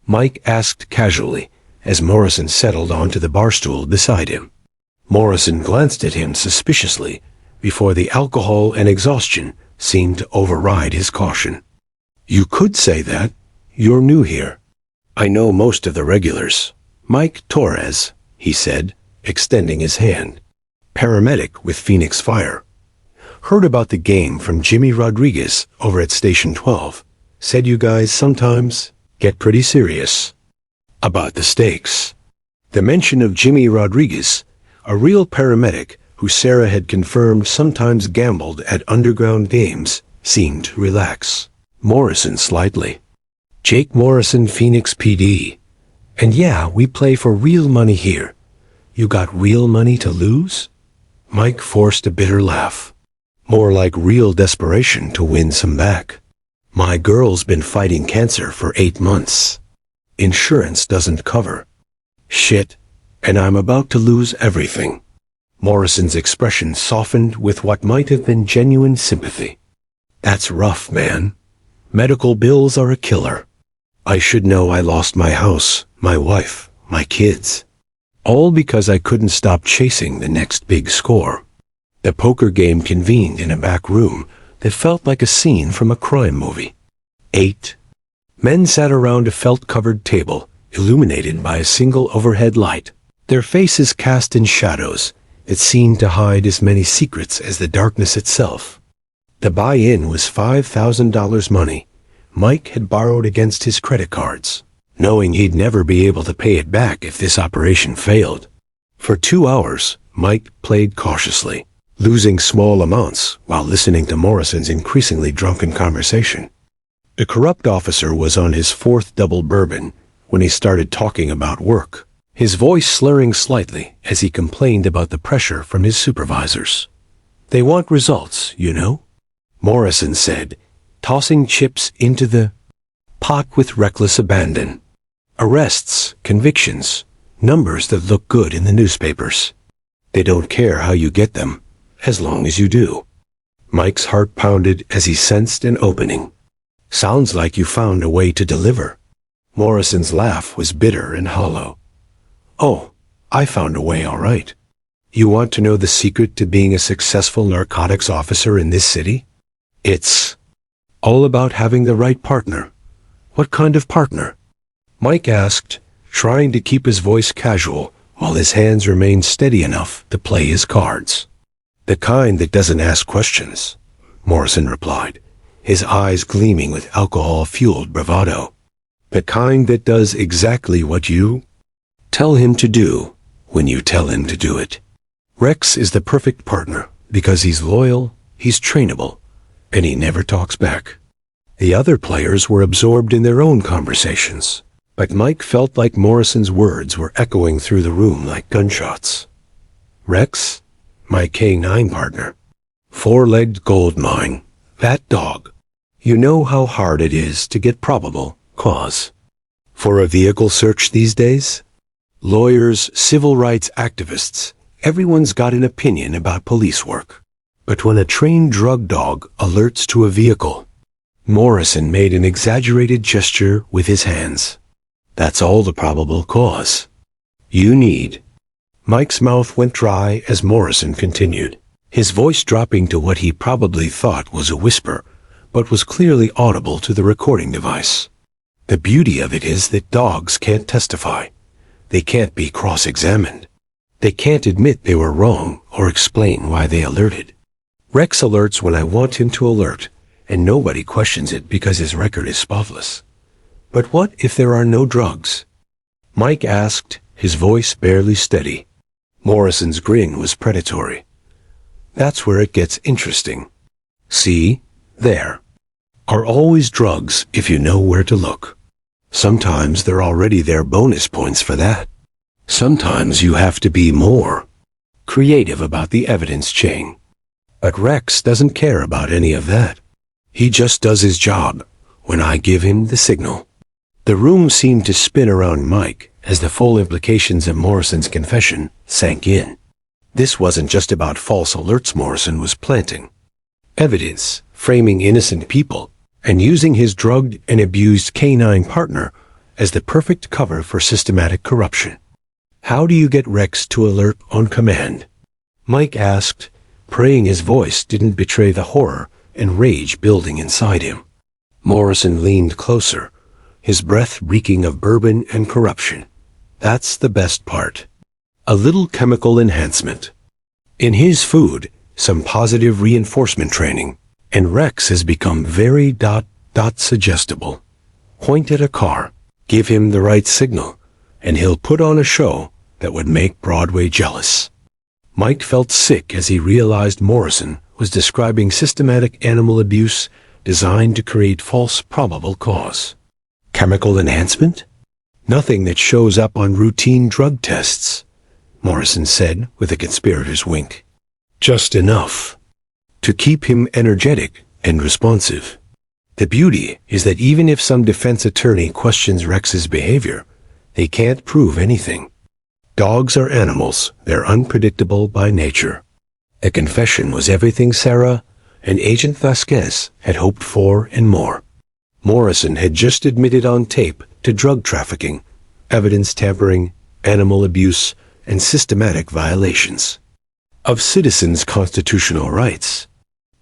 Mike asked casually as Morrison settled onto the barstool beside him. Morrison glanced at him suspiciously before the alcohol and exhaustion seemed to override his caution. "You could say that. You're new here." "I know most of the regulars. Mike Torres," he said, extending his hand. "Paramedic with Phoenix Fire. Heard about the game from Jimmy Rodriguez over at Station 12. Said you guys sometimes get pretty serious about the stakes." The mention of Jimmy Rodriguez, a real paramedic who Sarah had confirmed sometimes gambled at underground games, seemed to relax Morrison slightly. "Jake Morrison, Phoenix PD. And yeah, we play for real money here. You got real money to lose?" Mike forced a bitter laugh. "More like real desperation to win some back. My girl's been fighting cancer for 8 months. Insurance doesn't cover shit, and I'm about to lose everything." Morrison's expression softened with what might have been genuine sympathy. "That's rough, man. Medical bills are a killer. I should know. I lost my house, my wife, my kids. All because I couldn't stop chasing the next big score." The poker game convened in a back room that felt like a scene from a crime movie. 8 men sat around a felt-covered table, illuminated by a single overhead light, their faces cast in shadows that seemed to hide as many secrets as the darkness itself. The buy-in was $5,000 money Mike had borrowed against his credit cards, knowing he'd never be able to pay it back if this operation failed. For 2 hours, Mike played cautiously, losing small amounts while listening to Morrison's increasingly drunken conversation. The corrupt officer was on his 4th double bourbon when he started talking about work, his voice slurring slightly as he complained about the pressure from his supervisors. "They want results, you know," Morrison said, tossing chips into the pot with reckless abandon. "Arrests, convictions, numbers that look good in the newspapers. They don't care how you get them, as long as you do." Mike's heart pounded as he sensed an opening. "Sounds like you found a way to deliver." Morrison's laugh was bitter and hollow. "Oh, I found a way, all right. You want to know the secret to being a successful narcotics officer in this city? It's all about having the right partner." "What kind of partner?" Mike asked, trying to keep his voice casual while his hands remained steady enough to play his cards. "The kind that doesn't ask questions," Morrison replied, his eyes gleaming with alcohol-fueled bravado. "The kind that does exactly what you tell him to do when you tell him to do it. Rex is the perfect partner because he's loyal, he's trainable, and he never talks back." The other players were absorbed in their own conversations, but Mike felt like Morrison's words were echoing through the room like gunshots. "Rex, my K9 partner. 4-legged gold mine. That dog. You know how hard it is to get probable cause for a vehicle search these days? Lawyers, civil rights activists, everyone's got an opinion about police work. But when a trained drug dog alerts to a vehicle," Morrison made an exaggerated gesture with his hands, "that's all the probable cause you need." Mike's mouth went dry as Morrison continued, his voice dropping to what he probably thought was a whisper, but was clearly audible to the recording device. "The beauty of it is that dogs can't testify. They can't be cross-examined. They can't admit they were wrong or explain why they alerted. Rex alerts when I want him to alert, and nobody questions it because his record is spotless. But what if there are no drugs?" Mike asked, his voice barely steady. Morrison's grin was predatory. "That's where it gets interesting. See, there are always drugs if you know where to look. Sometimes they're already there, bonus points for that. Sometimes you have to be more creative about the evidence chain. But Rex doesn't care about any of that. He just does his job when I give him the signal." The room seemed to spin around Mike as the full implications of Morrison's confession sank in. This wasn't just about false alerts Morrison was planting. Evidence, framing innocent people, and using his drugged and abused K9 partner as the perfect cover for systematic corruption. "How do you get Rex to alert on command?" Mike asked, praying his voice didn't betray the horror and rage building inside him. Morrison leaned closer, his breath reeking of bourbon and corruption. "That's the best part. A little chemical enhancement. In his food, some positive reinforcement training, and Rex has become very suggestible. Point at a car, give him the right signal, and he'll put on a show that would make Broadway jealous." Mike felt sick as he realized Morrison was describing systematic animal abuse designed to create false probable cause. Chemical enhancement? Nothing that shows up on routine drug tests, Morrison said with a conspirator's wink. Just enough to keep him energetic and responsive. The beauty is that even if some defense attorney questions Rex's behavior, they can't prove anything. Dogs are animals. They're unpredictable by nature. A confession was everything Sarah and Agent Vasquez had hoped for and more. Morrison had just admitted on tape to drug trafficking, evidence tampering, animal abuse, and systematic violations of citizens' constitutional rights.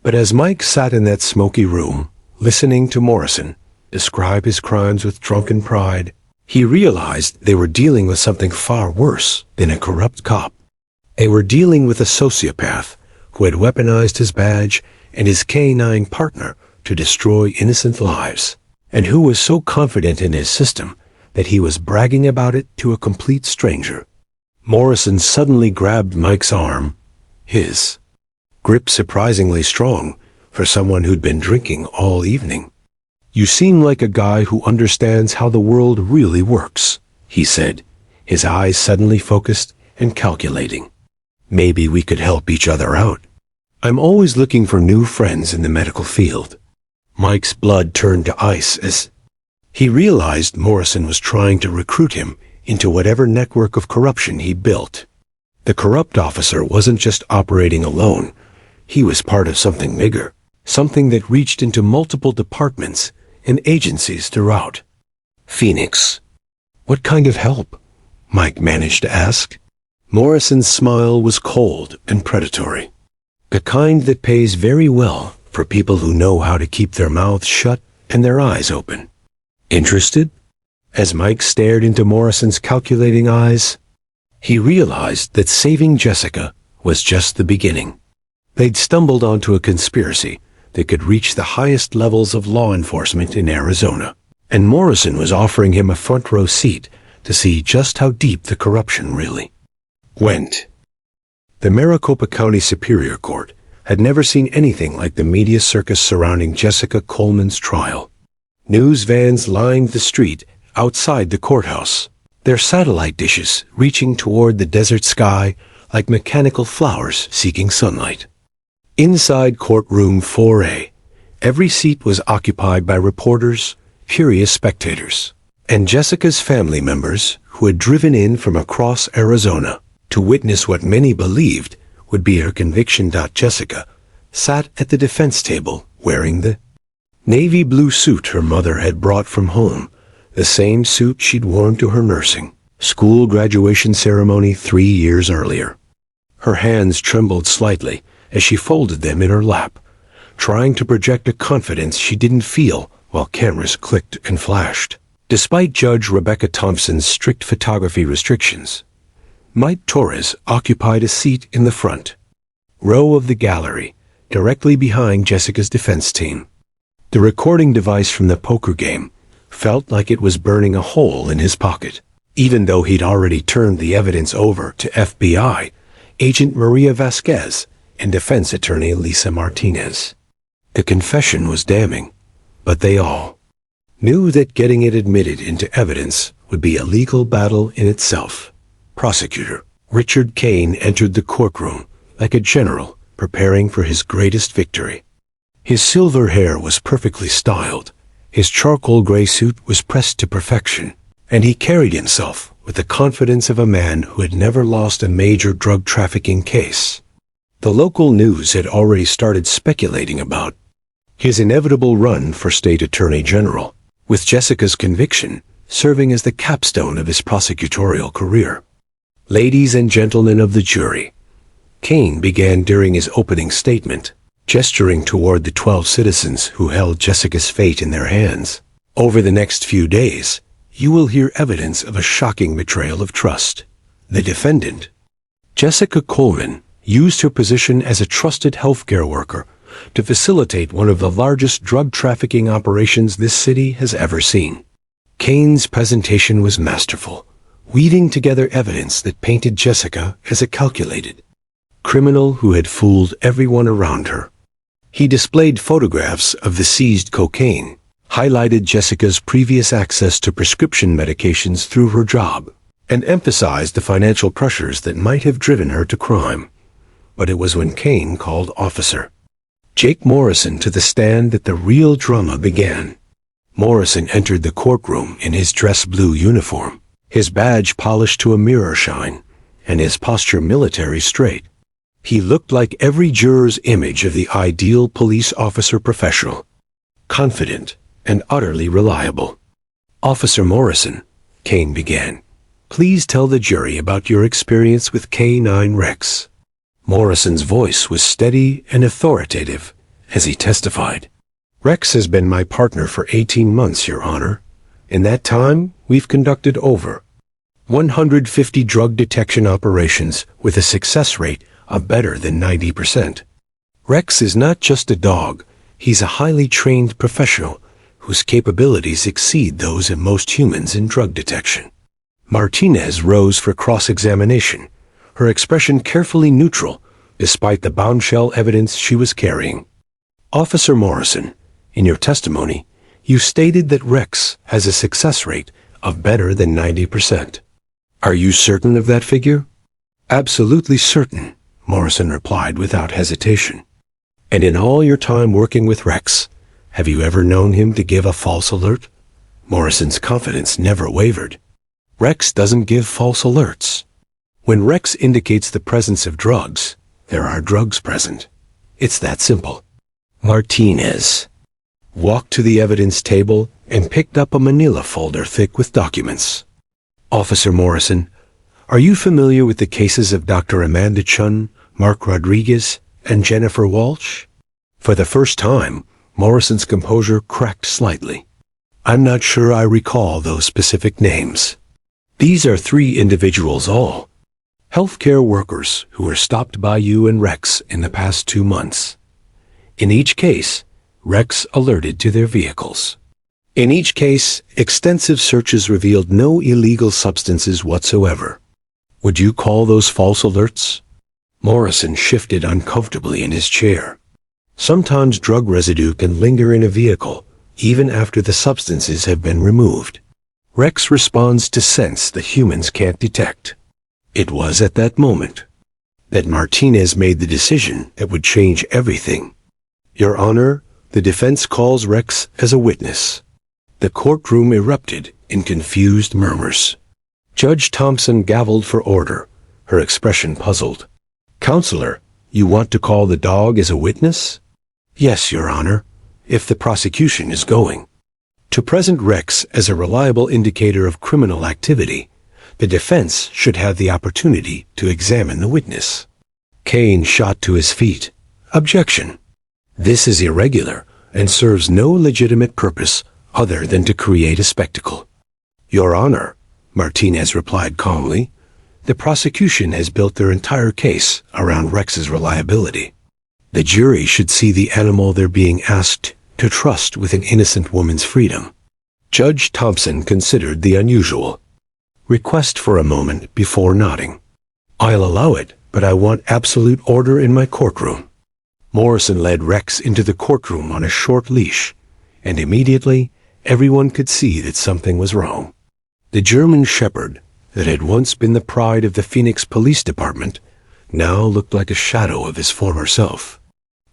But as Mike sat in that smoky room, listening to Morrison describe his crimes with drunken pride, he realized they were dealing with something far worse than a corrupt cop. They were dealing with a sociopath who had weaponized his badge and his K-9 partner to destroy innocent lives, and who was so confident in his system that he was bragging about it to a complete stranger. Morrison suddenly grabbed Mike's arm, his grip surprisingly strong for someone who'd been drinking all evening. "You seem like a guy who understands how the world really works," he said, his eyes suddenly focused and calculating. "Maybe we could help each other out. I'm always looking for new friends in the medical field." Mike's blood turned to ice as he realized Morrison was trying to recruit him into whatever network of corruption he built. The corrupt officer wasn't just operating alone. He was part of something bigger, something that reached into multiple departments and agencies throughout Phoenix. "What kind of help?" Mike managed to ask. Morrison's smile was cold and predatory. "The kind that pays very well for people who know how to keep their mouths shut and their eyes open." "Interested?" As Mike stared into Morrison's calculating eyes, he realized that saving Jessica was just the beginning. They'd stumbled onto a conspiracy that could reach the highest levels of law enforcement in Arizona, and Morrison was offering him a front-row seat to see just how deep the corruption really went. The Maricopa County Superior Court had never seen anything like the media circus surrounding Jessica Coleman's trial. News vans lined the street outside the courthouse, their satellite dishes reaching toward the desert sky like mechanical flowers seeking sunlight. Inside courtroom 4A, every seat was occupied by reporters, curious spectators, and Jessica's family members who had driven in from across Arizona to witness what many believed would be her conviction. Jessica sat at the defense table wearing the navy blue suit her mother had brought from home, the same suit she'd worn to her nursing school graduation ceremony 3 years earlier. Her hands trembled slightly as she folded them in her lap, trying to project a confidence she didn't feel while cameras clicked and flashed. Despite Judge Rebecca Thompson's strict photography restrictions, Mike Torres occupied a seat in the front row of the gallery, directly behind Jessica's defense team. The recording device from the poker game felt like it was burning a hole in his pocket, even though he'd already turned the evidence over to FBI agent Maria Vasquez and defense attorney Lisa Martinez. The confession was damning, but they all knew that getting it admitted into evidence would be a legal battle in itself. Prosecutor Richard Kane entered the courtroom like a general preparing for his greatest victory. His silver hair was perfectly styled, his charcoal gray suit was pressed to perfection, and he carried himself with the confidence of a man who had never lost a major drug trafficking case. The local news had already started speculating about his inevitable run for state attorney general, with Jessica's conviction serving as the capstone of his prosecutorial career. "Ladies and gentlemen of the jury," Kane began during his opening statement, gesturing toward the 12 citizens who held Jessica's fate in their hands. "Over the next few days, you will hear evidence of a shocking betrayal of trust. The defendant, Jessica Coleman, used her position as a trusted healthcare worker to facilitate one of the largest drug trafficking operations this city has ever seen." Kane's presentation was masterful, weaving together evidence that painted Jessica as a calculated criminal who had fooled everyone around her. He displayed photographs of the seized cocaine, highlighted Jessica's previous access to prescription medications through her job, and emphasized the financial pressures that might have driven her to crime. But it was when Kane called Officer Jake Morrison to the stand that the real drama began. Morrison entered the courtroom in his dress blue uniform, his badge polished to a mirror shine, and his posture military straight. He looked like every juror's image of the ideal police officer professional, confident and utterly reliable. "Officer Morrison," Kane began, "please tell the jury about your experience with K-9 Rex." Morrison's voice was steady and authoritative as he testified. "Rex has been my partner for 18 months, Your Honor. In that time, we've conducted over 150 drug detection operations with a success rate of better than 90%. Rex is not just a dog, he's a highly trained professional whose capabilities exceed those of most humans in drug detection. Martinez rose for cross-examination, her expression carefully neutral despite the bombshell evidence she was carrying. Officer Morrison, in your testimony, you stated that Rex has a success rate of better than 90%. Are you certain of that figure? Absolutely certain, Morrison replied without hesitation. And in all your time working with Rex, have you ever known him to give a false alert? Morrison's confidence never wavered. Rex doesn't give false alerts. When Rex indicates the presence of drugs, there are drugs present. It's that simple. Martinez walked to the evidence table and picked up a manila folder thick with documents. Officer Morrison, are you familiar with the cases of Dr. Amanda Chun, Mark Rodriguez, and Jennifer Walsh? For the first time, Morrison's composure cracked slightly. I'm not sure I recall those specific names. These are 3 individuals all. Healthcare workers who were stopped by you and Rex in the past 2 months. In each case, Rex alerted to their vehicles. In each case, extensive searches revealed no illegal substances whatsoever. Would you call those false alerts? Morrison shifted uncomfortably in his chair. Sometimes drug residue can linger in a vehicle, even after the substances have been removed. Rex responds to scents that humans can't detect. It was at that moment that Martinez made the decision that would change everything. Your Honor, the defense calls Rex as a witness. The courtroom erupted in confused murmurs. Judge Thompson gavelled for order, her expression puzzled. Counselor, you want to call the dog as a witness? Yes, Your Honor, if the prosecution is going to present Rex as a reliable indicator of criminal activity, the defense should have the opportunity to examine the witness. Kane shot to his feet. Objection. This is irregular and serves no legitimate purpose other than to create a spectacle. Your Honor, Martinez replied calmly, the prosecution has built their entire case around Rex's reliability. The jury should see the animal they're being asked to trust with an innocent woman's freedom. Judge Thompson considered the unusual request for a moment before nodding. I'll allow it, but I want absolute order in my courtroom. Morrison led Rex into the courtroom on a short leash, and immediately everyone could see that something was wrong. The German Shepherd that had once been the pride of the Phoenix Police Department now looked like a shadow of his former self.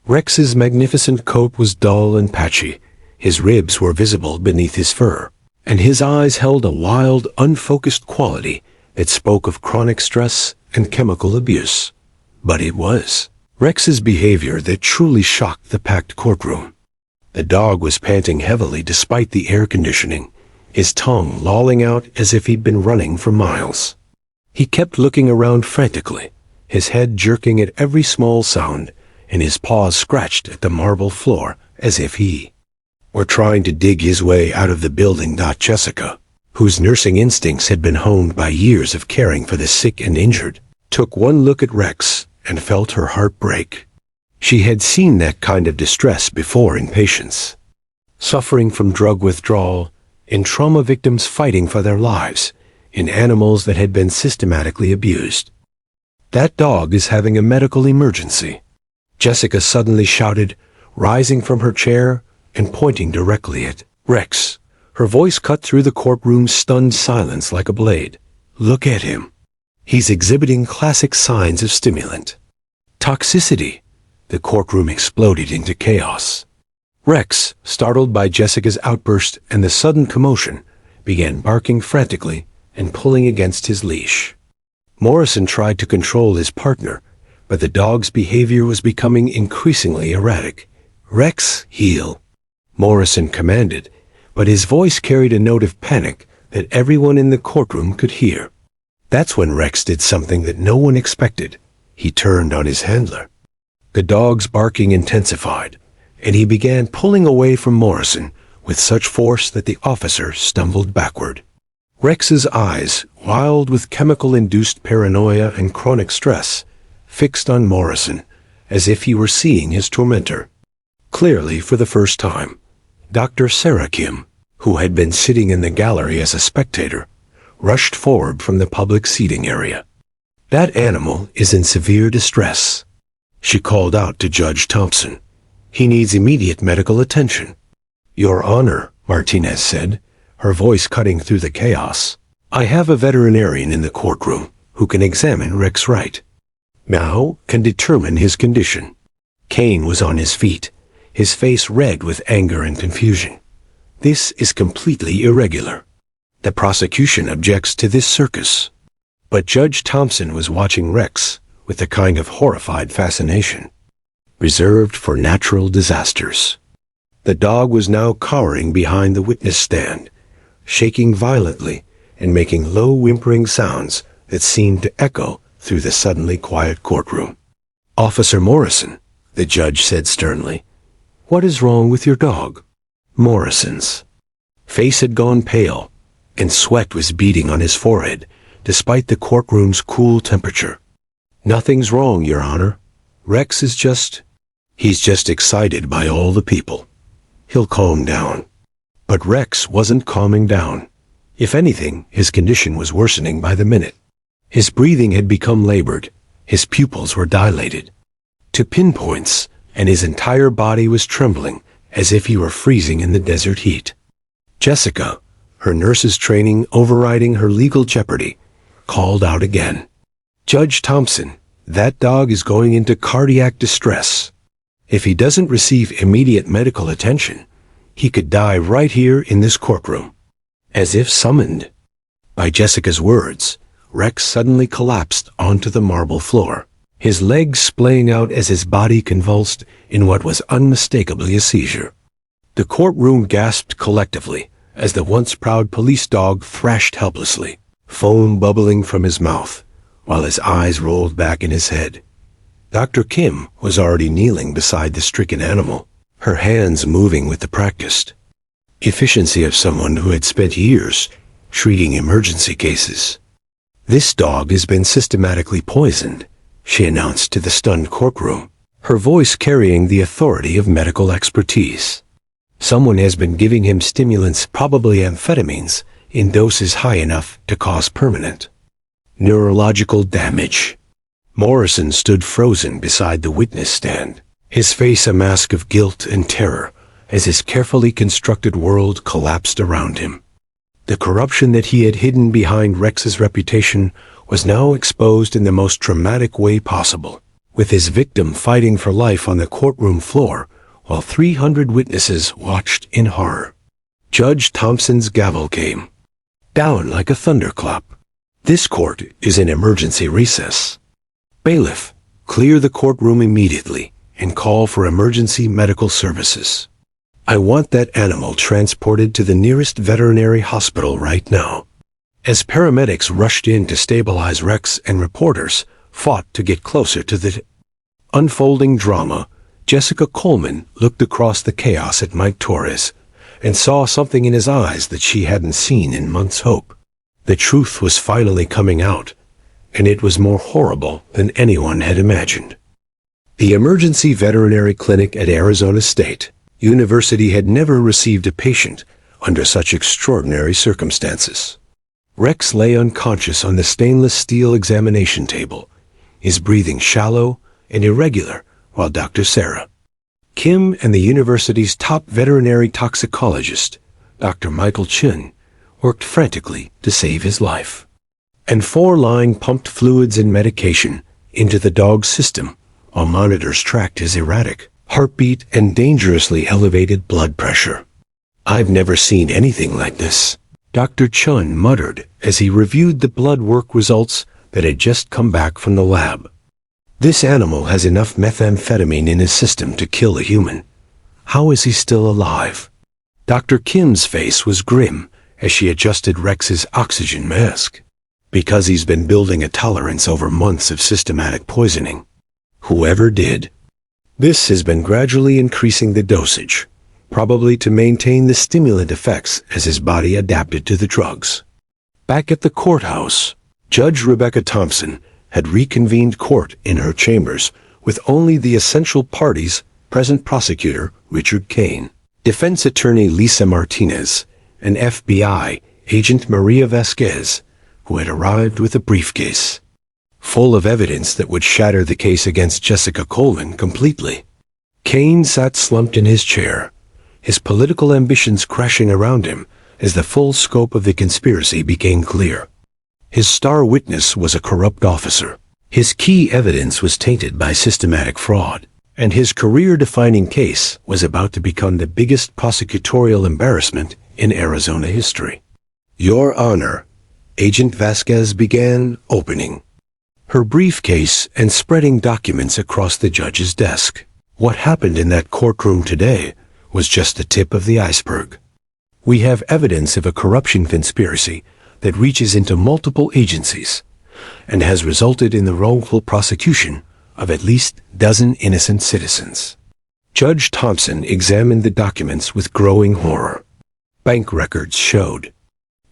Rex's magnificent coat was dull and patchy, his ribs were visible beneath his fur, and his eyes held a wild, unfocused quality that spoke of chronic stress and chemical abuse. But it was Rex's behavior that truly shocked the packed courtroom. The dog was panting heavily despite the air conditioning, his tongue lolling out as if he'd been running for miles. He kept looking around frantically, his head jerking at every small sound, and his paws scratched at the marble floor as if he were trying to dig his way out of the building. Jessica, whose nursing instincts had been honed by years of caring for the sick and injured, took one look at Rex and felt her heart break. She had seen that kind of distress before in patients suffering from drug withdrawal, in trauma victims fighting for their lives, in animals that had been systematically abused. That dog is having a medical emergency, Jessica suddenly shouted, rising from her chair and pointing directly at Rex. Her voice cut through the courtroom's stunned silence like a blade. Look at him. He's exhibiting classic signs of stimulant toxicity. The courtroom exploded into chaos. Rex, startled by Jessica's outburst and the sudden commotion, began barking frantically and pulling against his leash. Morrison tried to control his partner, but the dog's behavior was becoming increasingly erratic. Rex, heel, Morrison commanded, but his voice carried a note of panic that everyone in the courtroom could hear. That's when Rex did something that no one expected. He turned on his handler. The dog's barking intensified, and he began pulling away from Morrison with such force that the officer stumbled backward. Rex's eyes, wild with chemical-induced paranoia and chronic stress, fixed on Morrison, as if he were seeing his tormentor. Clearly, for the first time, Dr. Sarah Kim, who had been sitting in the gallery as a spectator, rushed forward from the public seating area. "That animal is in severe distress," she called out to Judge Thompson. "He needs immediate medical attention." "Your Honor," Martinez said, her voice cutting through the chaos, "I have a veterinarian in the courtroom who can examine Rex Wright. Now can determine his condition." Kane was on his feet, his face red with anger and confusion. "This is completely irregular. The prosecution objects to this circus." But Judge Thompson was watching Rex with a kind of horrified fascination, reserved for natural disasters. The dog was now cowering behind the witness stand, shaking violently and making low whimpering sounds that seemed to echo through the suddenly quiet courtroom. "Officer Morrison," the judge said sternly, "what is wrong with your dog?" Morrison's face had gone pale, and sweat was beading on his forehead, despite the courtroom's cool temperature. "Nothing's wrong, Your Honor. Rex is he's just excited by all the people. He'll calm down." But Rex wasn't calming down. If anything, his condition was worsening by the minute. His breathing had become labored, his pupils were dilated to pinpoints, and his entire body was trembling as if he were freezing in the desert heat. Jessica, her nurse's training overriding her legal jeopardy, called out again. "Judge Thompson, that dog is going into cardiac distress. If he doesn't receive immediate medical attention, he could die right here in this courtroom." As if summoned by Jessica's words, Rex suddenly collapsed onto the marble floor, his legs splaying out as his body convulsed in what was unmistakably a seizure. The courtroom gasped collectively as the once proud police dog thrashed helplessly, foam bubbling from his mouth, while his eyes rolled back in his head. Dr. Kim was already kneeling beside the stricken animal, her hands moving with the practiced efficiency of someone who had spent years treating emergency cases. "This dog has been systematically poisoned," she announced to the stunned courtroom, her voice carrying the authority of medical expertise. "Someone has been giving him stimulants, probably amphetamines, in doses high enough to cause permanent neurological damage." Morrison stood frozen beside the witness stand, his face a mask of guilt and terror as his carefully constructed world collapsed around him. The corruption that he had hidden behind Rex's reputation was now exposed in the most dramatic way possible, with his victim fighting for life on the courtroom floor while 300 witnesses watched in horror. Judge Thompson's gavel came down like a thunderclap. "This court is in emergency recess. Bailiff, clear the courtroom immediately and call for emergency medical services. I want that animal transported to the nearest veterinary hospital right now." As paramedics rushed in to stabilize Rex and reporters fought to get closer to the unfolding drama, Jessica Coleman looked across the chaos at Mike Torres and saw something in his eyes that she hadn't seen in months' hope. The truth was finally coming out, and it was more horrible than anyone had imagined. The emergency veterinary clinic at Arizona State University had never received a patient under such extraordinary circumstances. Rex lay unconscious on the stainless steel examination table, his breathing shallow and irregular, while Dr. Sarah Kim and the university's top veterinary toxicologist, Dr. Michael Chin, worked frantically to save his life. And 4 line pumped fluids and medication into the dog's system while monitors tracked his erratic heartbeat and dangerously elevated blood pressure. "I've never seen anything like this," Dr. Chun muttered as he reviewed the blood work results that had just come back from the lab. "This animal has enough methamphetamine in his system to kill a human. How is he still alive?" Dr. Kim's face was grim as she adjusted Rex's oxygen mask. "Because he's been building a tolerance over months of systematic poisoning. Whoever did this has been gradually increasing the dosage, probably to maintain the stimulant effects as his body adapted to the drugs." Back at the courthouse, Judge Rebecca Thompson had reconvened court in her chambers with only the essential parties present: prosecutor Richard Kane, defense attorney Lisa Martinez, and FBI agent Maria Vasquez, who had arrived with a briefcase full of evidence that would shatter the case against Jessica Coleman completely. Kane sat slumped in his chair, his political ambitions crashing around him as the full scope of the conspiracy became clear. His star witness was a corrupt officer. His key evidence was tainted by systematic fraud, and his career-defining case was about to become the biggest prosecutorial embarrassment in Arizona history. "Your Honor," Agent Vasquez began, opening her briefcase and spreading documents across the judge's desk. What happened in that courtroom today was just the tip of the iceberg. We have evidence of a corruption conspiracy that reaches into multiple agencies and has resulted in the wrongful prosecution of at least a dozen innocent citizens. Judge Thompson examined the documents with growing horror. Bank records showed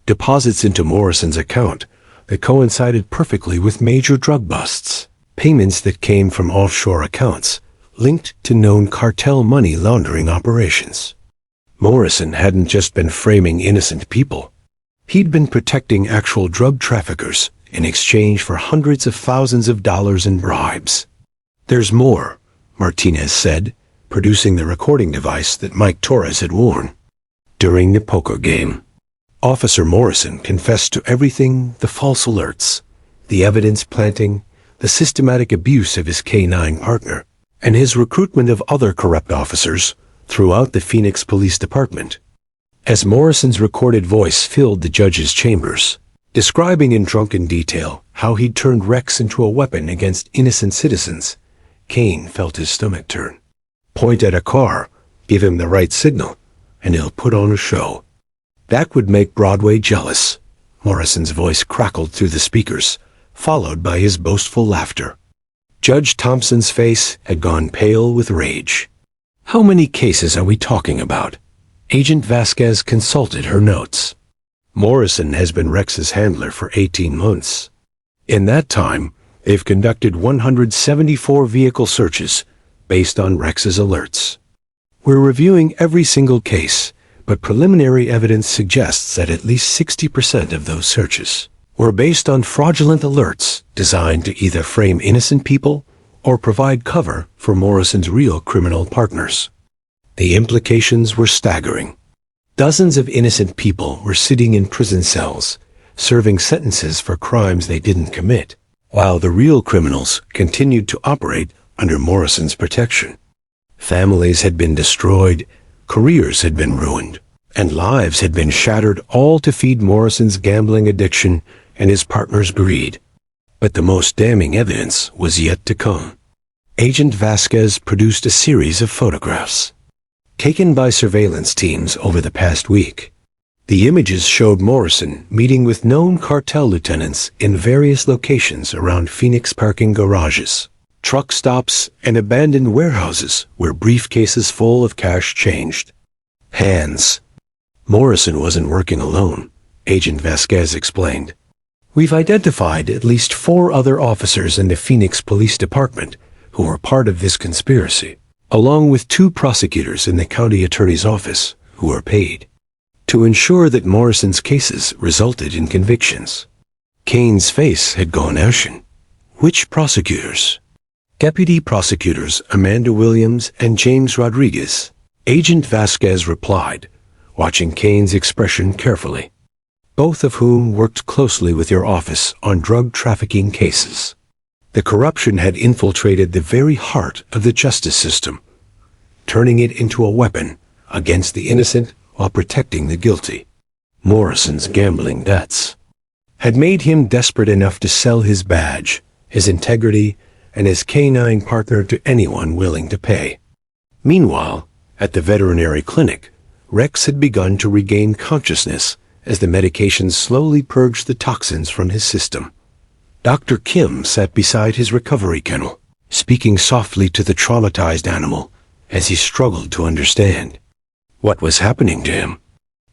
deposits into Morrison's account that coincided perfectly with major drug busts, payments that came from offshore accounts linked to known cartel money laundering operations. Morrison hadn't just been framing innocent people. He'd been protecting actual drug traffickers in exchange for hundreds of thousands of dollars in bribes. "There's more," Martinez said, producing the recording device that Mike Torres had worn during the poker game. Officer Morrison confessed to everything: the false alerts, the evidence planting, the systematic abuse of his K-9 partner, and his recruitment of other corrupt officers throughout the Phoenix Police Department. As Morrison's recorded voice filled the judge's chambers, describing in drunken detail how he'd turned Rex into a weapon against innocent citizens, Kane felt his stomach turn. Point at a car, give him the right signal, and he'll put on a show. That would make Broadway jealous. Morrison's voice crackled through the speakers, followed by his boastful laughter. Judge Thompson's face had gone pale with rage. "How many cases are we talking about?" Agent Vasquez consulted her notes. "Morrison has been Rex's handler for 18 months. In that time, they've conducted 174 vehicle searches based on Rex's alerts. We're reviewing every single case, but preliminary evidence suggests that at least 60% of those searches were based on fraudulent alerts designed to either frame innocent people or provide cover for Morrison's real criminal partners." The implications were staggering. Dozens of innocent people were sitting in prison cells, serving sentences for crimes they didn't commit, while the real criminals continued to operate under Morrison's protection. Families had been destroyed, careers had been ruined, and lives had been shattered, all to feed Morrison's gambling addiction and his partner's greed. But the most damning evidence was yet to come. Agent Vasquez produced a series of photographs taken by surveillance teams over the past week. The images showed Morrison meeting with known cartel lieutenants in various locations around Phoenix: parking garages, truck stops, and abandoned warehouses where briefcases full of cash changed hands. Morrison wasn't working alone, Agent Vasquez explained. "We've identified at least 4 other officers in the Phoenix Police Department who were part of this conspiracy, along with 2 prosecutors in the county attorney's office who were paid to ensure that Morrison's cases resulted in convictions." Kane's face had gone ashen. "Which prosecutors?" "Deputy prosecutors Amanda Williams and James Rodriguez," Agent Vasquez replied, watching Kane's expression carefully. "Both of whom worked closely with your office on drug trafficking cases." The corruption had infiltrated the very heart of the justice system, turning it into a weapon against the innocent while protecting the guilty. Morrison's gambling debts had made him desperate enough to sell his badge, his integrity, and his K-9 partner to anyone willing to pay. Meanwhile, at the veterinary clinic, Rex had begun to regain consciousness as the medications slowly purged the toxins from his system. Dr. Kim sat beside his recovery kennel, speaking softly to the traumatized animal as he struggled to understand what was happening to him.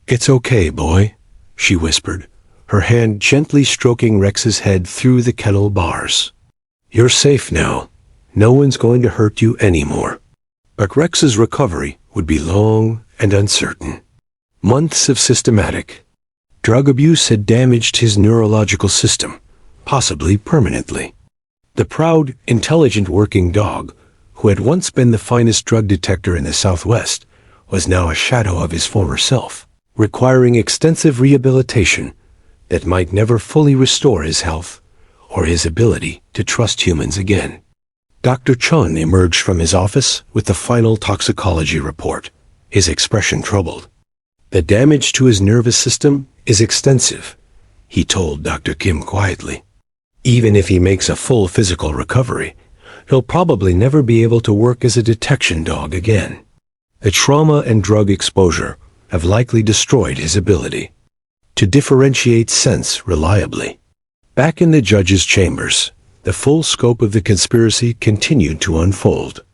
"It's okay, boy," she whispered, her hand gently stroking Rex's head through the kennel bars. "You're safe now. No one's going to hurt you anymore." But Rex's recovery would be long and uncertain. Months of systematic drug abuse had damaged his neurological system, possibly permanently. The proud, intelligent working dog, who had once been the finest drug detector in the Southwest, was now a shadow of his former self, requiring extensive rehabilitation that might never fully restore his health or his ability to trust humans again. Dr. Chun emerged from his office with the final toxicology report, his expression troubled. "The damage to his nervous system is extensive," he told Dr. Kim quietly. "Even if he makes a full physical recovery, he'll probably never be able to work as a detection dog again. The trauma and drug exposure have likely destroyed his ability to differentiate scents reliably." Back in the judge's chambers, the full scope of the conspiracy continued to unfold.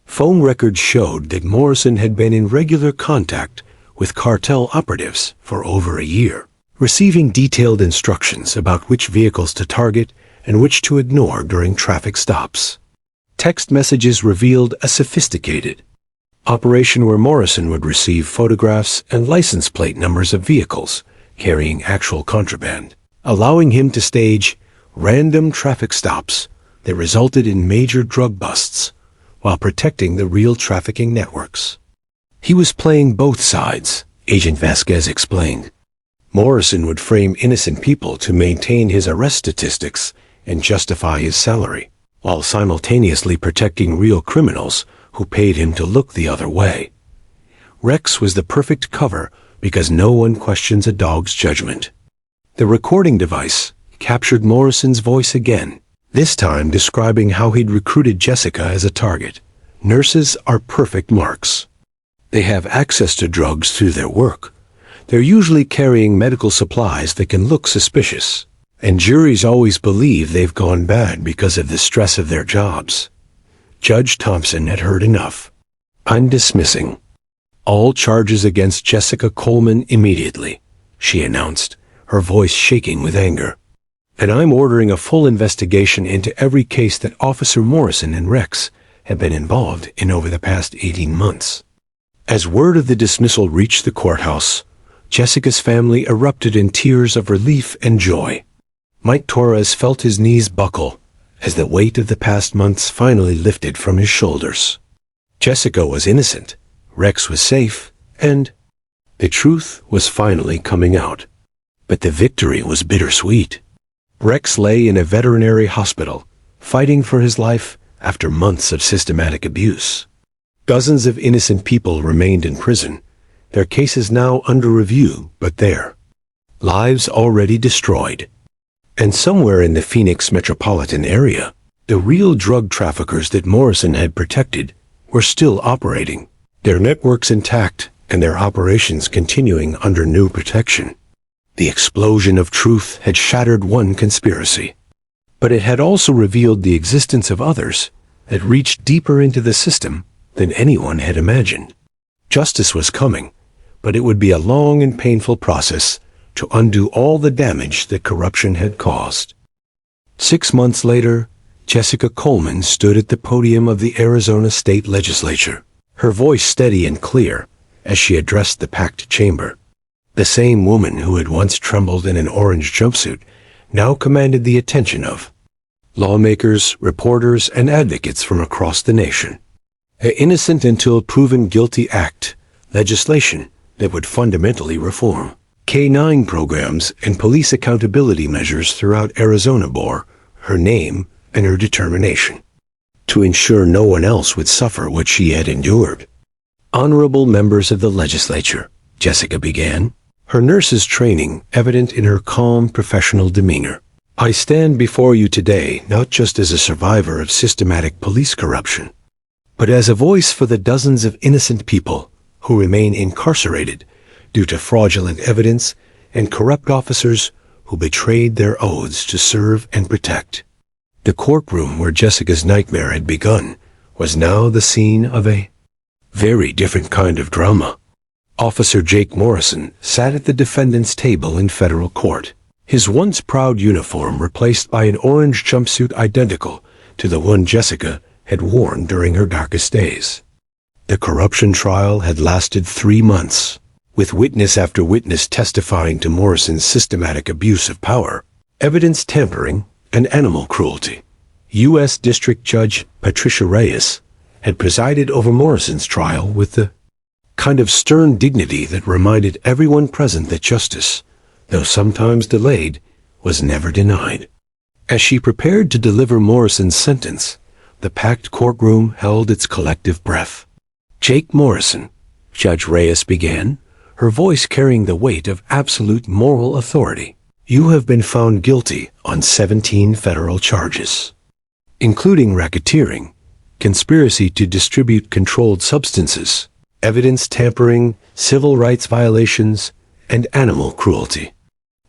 Phone records showed that Morrison had been in regular contact with cartel operatives for over a year, receiving detailed instructions about which vehicles to target and which to ignore during traffic stops. Text messages revealed a sophisticated operation where Morrison would receive photographs and license plate numbers of vehicles carrying actual contraband, allowing him to stage random traffic stops that resulted in major drug busts while protecting the real trafficking networks. He was playing both sides, Agent Vasquez explained. Morrison would frame innocent people to maintain his arrest statistics and justify his salary, while simultaneously protecting real criminals who paid him to look the other way. Rex was the perfect cover because no one questions a dog's judgment. The recording device captured Morrison's voice again, this time describing how he'd recruited Jessica as a target. "Nurses are perfect marks. They have access to drugs through their work. They're usually carrying medical supplies that can look suspicious. And juries always believe they've gone bad because of the stress of their jobs." Judge Thompson had heard enough. "I'm dismissing all charges against Jessica Coleman immediately," she announced, her voice shaking with anger. "And I'm ordering a full investigation into every case that Officer Morrison and Rex have been involved in over the past 18 months. As word of the dismissal reached the courthouse, Jessica's family erupted in tears of relief and joy. Mike Torres felt his knees buckle as the weight of the past months finally lifted from his shoulders. Jessica was innocent, Rex was safe, and the truth was finally coming out. But the victory was bittersweet. Rex lay in a veterinary hospital, fighting for his life after months of systematic abuse. Dozens of innocent people remained in prison, their cases now under review, but their lives already destroyed. And somewhere in the Phoenix metropolitan area, the real drug traffickers that Morrison had protected were still operating, their networks intact and their operations continuing under new protection. The explosion of truth had shattered one conspiracy, but it had also revealed the existence of others that reached deeper into the system than anyone had imagined. Justice was coming, but it would be a long and painful process to undo all the damage that corruption had caused. 6 months later, Jessica Coleman stood at the podium of the Arizona State Legislature, her voice steady and clear as she addressed the packed chamber. The same woman who had once trembled in an orange jumpsuit now commanded the attention of lawmakers, reporters, and advocates from across the nation. An innocent until proven guilty act, legislation that would fundamentally reform K-9 programs and police accountability measures throughout Arizona bore her name and her determination to ensure no one else would suffer what she had endured. "Honorable members of the legislature," Jessica began, her nurse's training evident in her calm professional demeanor. "I stand before you today not just as a survivor of systematic police corruption, but as a voice for the dozens of innocent people who remain incarcerated due to fraudulent evidence and corrupt officers who betrayed their oaths to serve and protect." The courtroom where Jessica's nightmare had begun was now the scene of a very different kind of drama. Officer Jake Morrison sat at the defendant's table in federal court, his once proud uniform replaced by an orange jumpsuit identical to the one Jessica had worn during her darkest days. The corruption trial had lasted 3 months, with witness after witness testifying to Morrison's systematic abuse of power, evidence tampering, and animal cruelty. U.S. District Judge Patricia Reyes had presided over Morrison's trial with the kind of stern dignity that reminded everyone present that justice, though sometimes delayed, was never denied. As she prepared to deliver Morrison's sentence, the packed courtroom held its collective breath. "Jake Morrison," Judge Reyes began, her voice carrying the weight of absolute moral authority, "you have been found guilty on 17 federal charges, including racketeering, conspiracy to distribute controlled substances, evidence tampering, civil rights violations, and animal cruelty.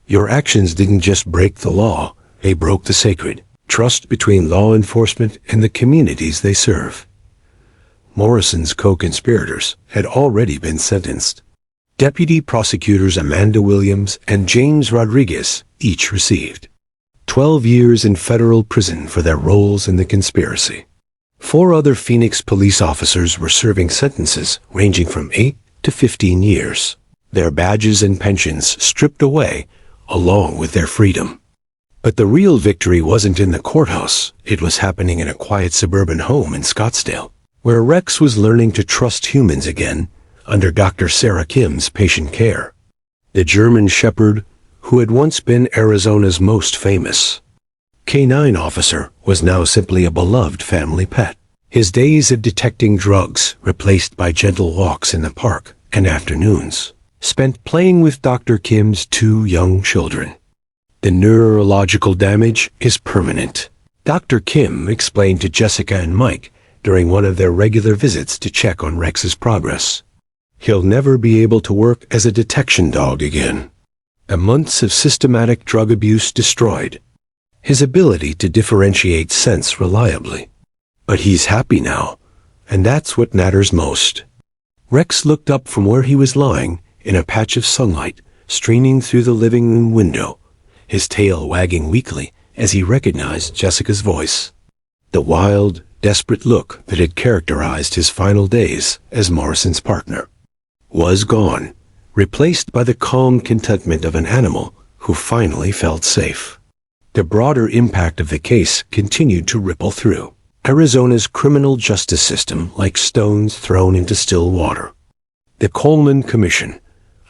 Your actions didn't just break the law, they broke the sacred trust between law enforcement and the communities they serve." Morrison's co-conspirators had already been sentenced. Deputy prosecutors Amanda Williams and James Rodriguez each received 12 years in federal prison for their roles in the conspiracy. 4 other Phoenix police officers were serving sentences ranging from 8 to 15 years, their badges and pensions stripped away along with their freedom. But the real victory wasn't in the courthouse. It was happening in a quiet suburban home in Scottsdale, where Rex was learning to trust humans again under Dr. Sarah Kim's patient care. The German Shepherd, who had once been Arizona's most famous canine officer, was now simply a beloved family pet. His days of detecting drugs replaced by gentle walks in the park and afternoons spent playing with Dr. Kim's 2 young children. "The neurological damage is permanent," Dr. Kim explained to Jessica and Mike during one of their regular visits to check on Rex's progress. "He'll never be able to work as a detection dog again. The months of systematic drug abuse destroyed his ability to differentiate scents reliably. But he's happy now, and that's what matters most." Rex looked up from where he was lying in a patch of sunlight streaming through the living room window, his tail wagging weakly as he recognized Jessica's voice. The wild, desperate look that had characterized his final days as Morrison's partner was gone, replaced by the calm contentment of an animal who finally felt safe. The broader impact of the case continued to ripple through Arizona's criminal justice system like stones thrown into still water. The Coleman Commission,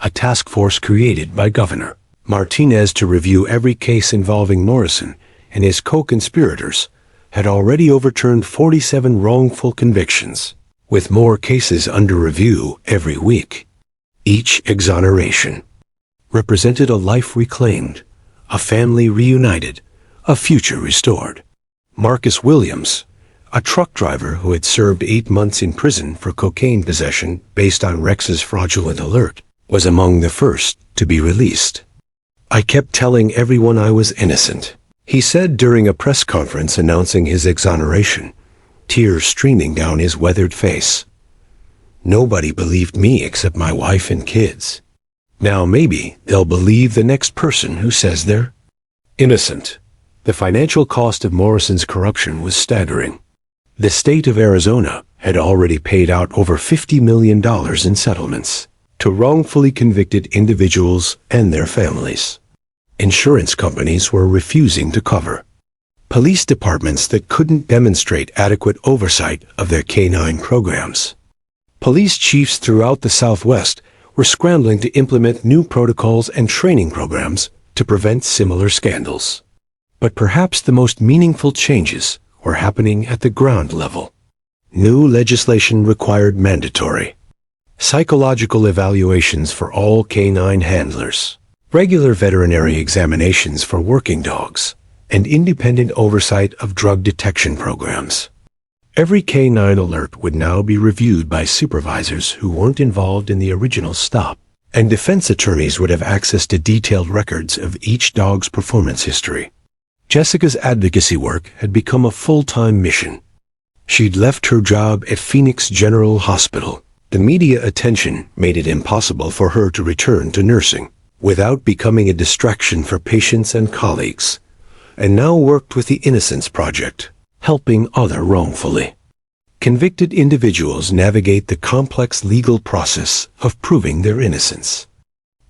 a task force created by Governor Martinez to review every case involving Morrison and his co-conspirators, had already overturned 47 wrongful convictions, with more cases under review every week. Each exoneration represented a life reclaimed, a family reunited, a future restored. Marcus Williams, a truck driver who had served 8 months in prison for cocaine possession based on Rex's fraudulent alert, was among the first to be released. "I kept telling everyone I was innocent," he said during a press conference announcing his exoneration, tears streaming down his weathered face. "Nobody believed me except my wife and kids. Now maybe they'll believe the next person who says they're innocent." The financial cost of Morrison's corruption was staggering. The state of Arizona had already paid out over $50 million in settlements to wrongfully convicted individuals and their families. Insurance companies were refusing to cover police departments that couldn't demonstrate adequate oversight of their canine programs. Police chiefs throughout the Southwest were scrambling to implement new protocols and training programs to prevent similar scandals. But perhaps the most meaningful changes were happening at the ground level. New legislation required mandatory psychological evaluations for all canine handlers, regular veterinary examinations for working dogs, and independent oversight of drug detection programs. Every canine alert would now be reviewed by supervisors who weren't involved in the original stop, and defense attorneys would have access to detailed records of each dog's performance history. Jessica's advocacy work had become a full-time mission. She'd left her job at Phoenix General Hospital. The media attention made it impossible for her to return to nursing, without becoming a distraction for patients and colleagues, and now worked with the Innocence Project, helping others wrongfully. Convicted individuals navigate the complex legal process of proving their innocence.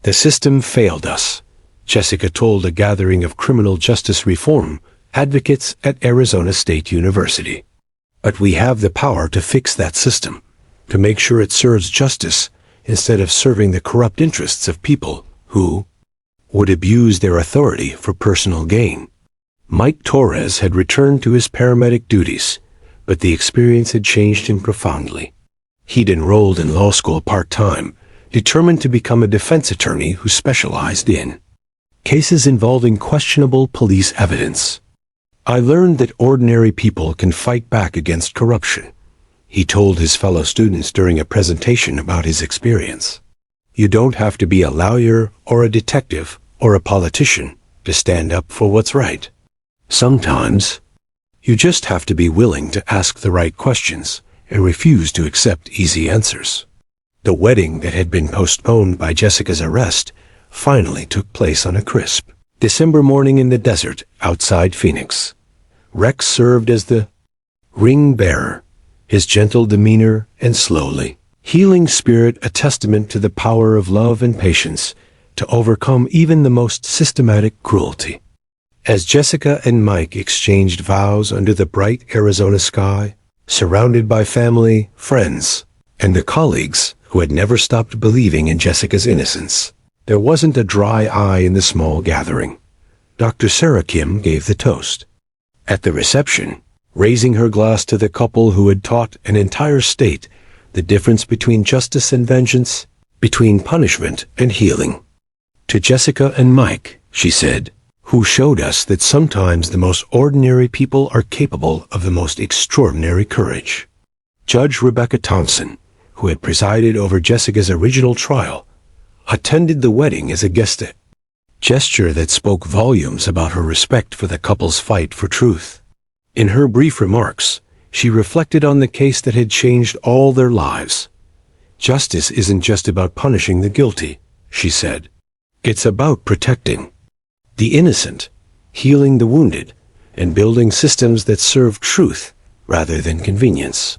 The system failed us, Jessica told a gathering of criminal justice reform advocates at Arizona State University. But we have the power to fix that system, to make sure it serves justice instead of serving the corrupt interests of people who would abuse their authority for personal gain. Mike Torres had returned to his paramedic duties, but the experience had changed him profoundly. He'd enrolled in law school part-time, determined to become a defense attorney who specialized in cases involving questionable police evidence. I learned that ordinary people can fight back against corruption, he told his fellow students during a presentation about his experience. You don't have to be a lawyer or a detective or a politician to stand up for what's right. Sometimes, you just have to be willing to ask the right questions and refuse to accept easy answers. The wedding that had been postponed by Jessica's arrest finally took place on a crisp December morning in the desert outside Phoenix. Rex served as the ring bearer, his gentle demeanor and slowly healing spirit a testament to the power of love and patience to overcome even the most systematic cruelty. As Jessica and Mike exchanged vows under the bright Arizona sky, surrounded by family, friends, and the colleagues who had never stopped believing in Jessica's innocence, there wasn't a dry eye in the small gathering. Dr. Sarah Kim gave the toast. At the reception, raising her glass to the couple who had taught an entire state the difference between justice and vengeance, between punishment and healing. To Jessica and Mike, she said, who showed us that sometimes the most ordinary people are capable of the most extraordinary courage. Judge Rebecca Thompson, who had presided over Jessica's original trial, attended the wedding as a guest, a gesture that spoke volumes about her respect for the couple's fight for truth. In her brief remarks, she reflected on the case that had changed all their lives. Justice isn't just about punishing the guilty, she said. It's about protecting the innocent, healing the wounded, and building systems that serve truth rather than convenience.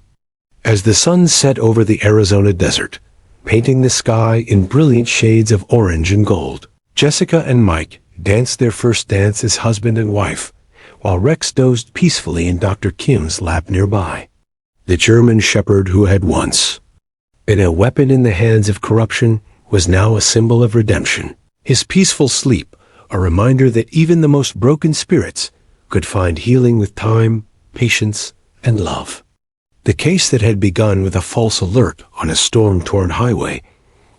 As the sun set over the Arizona desert, painting the sky in brilliant shades of orange and gold, Jessica and Mike danced their first dance as husband and wife, while Rex dozed peacefully in Dr. Kim's lap nearby. The German shepherd who had once been a weapon in the hands of corruption was now a symbol of redemption. His peaceful sleep, a reminder that even the most broken spirits could find healing with time, patience, and love. The case that had begun with a false alert on a storm-torn highway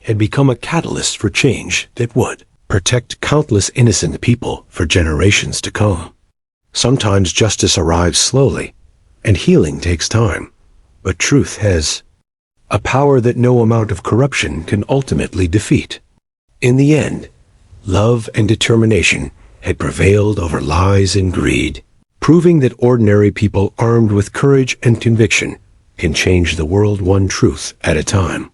had become a catalyst for change that would protect countless innocent people for generations to come. Sometimes justice arrives slowly, and healing takes time, but truth has a power that no amount of corruption can ultimately defeat. In the end, love and determination had prevailed over lies and greed, proving that ordinary people armed with courage and conviction can change the world one truth at a time.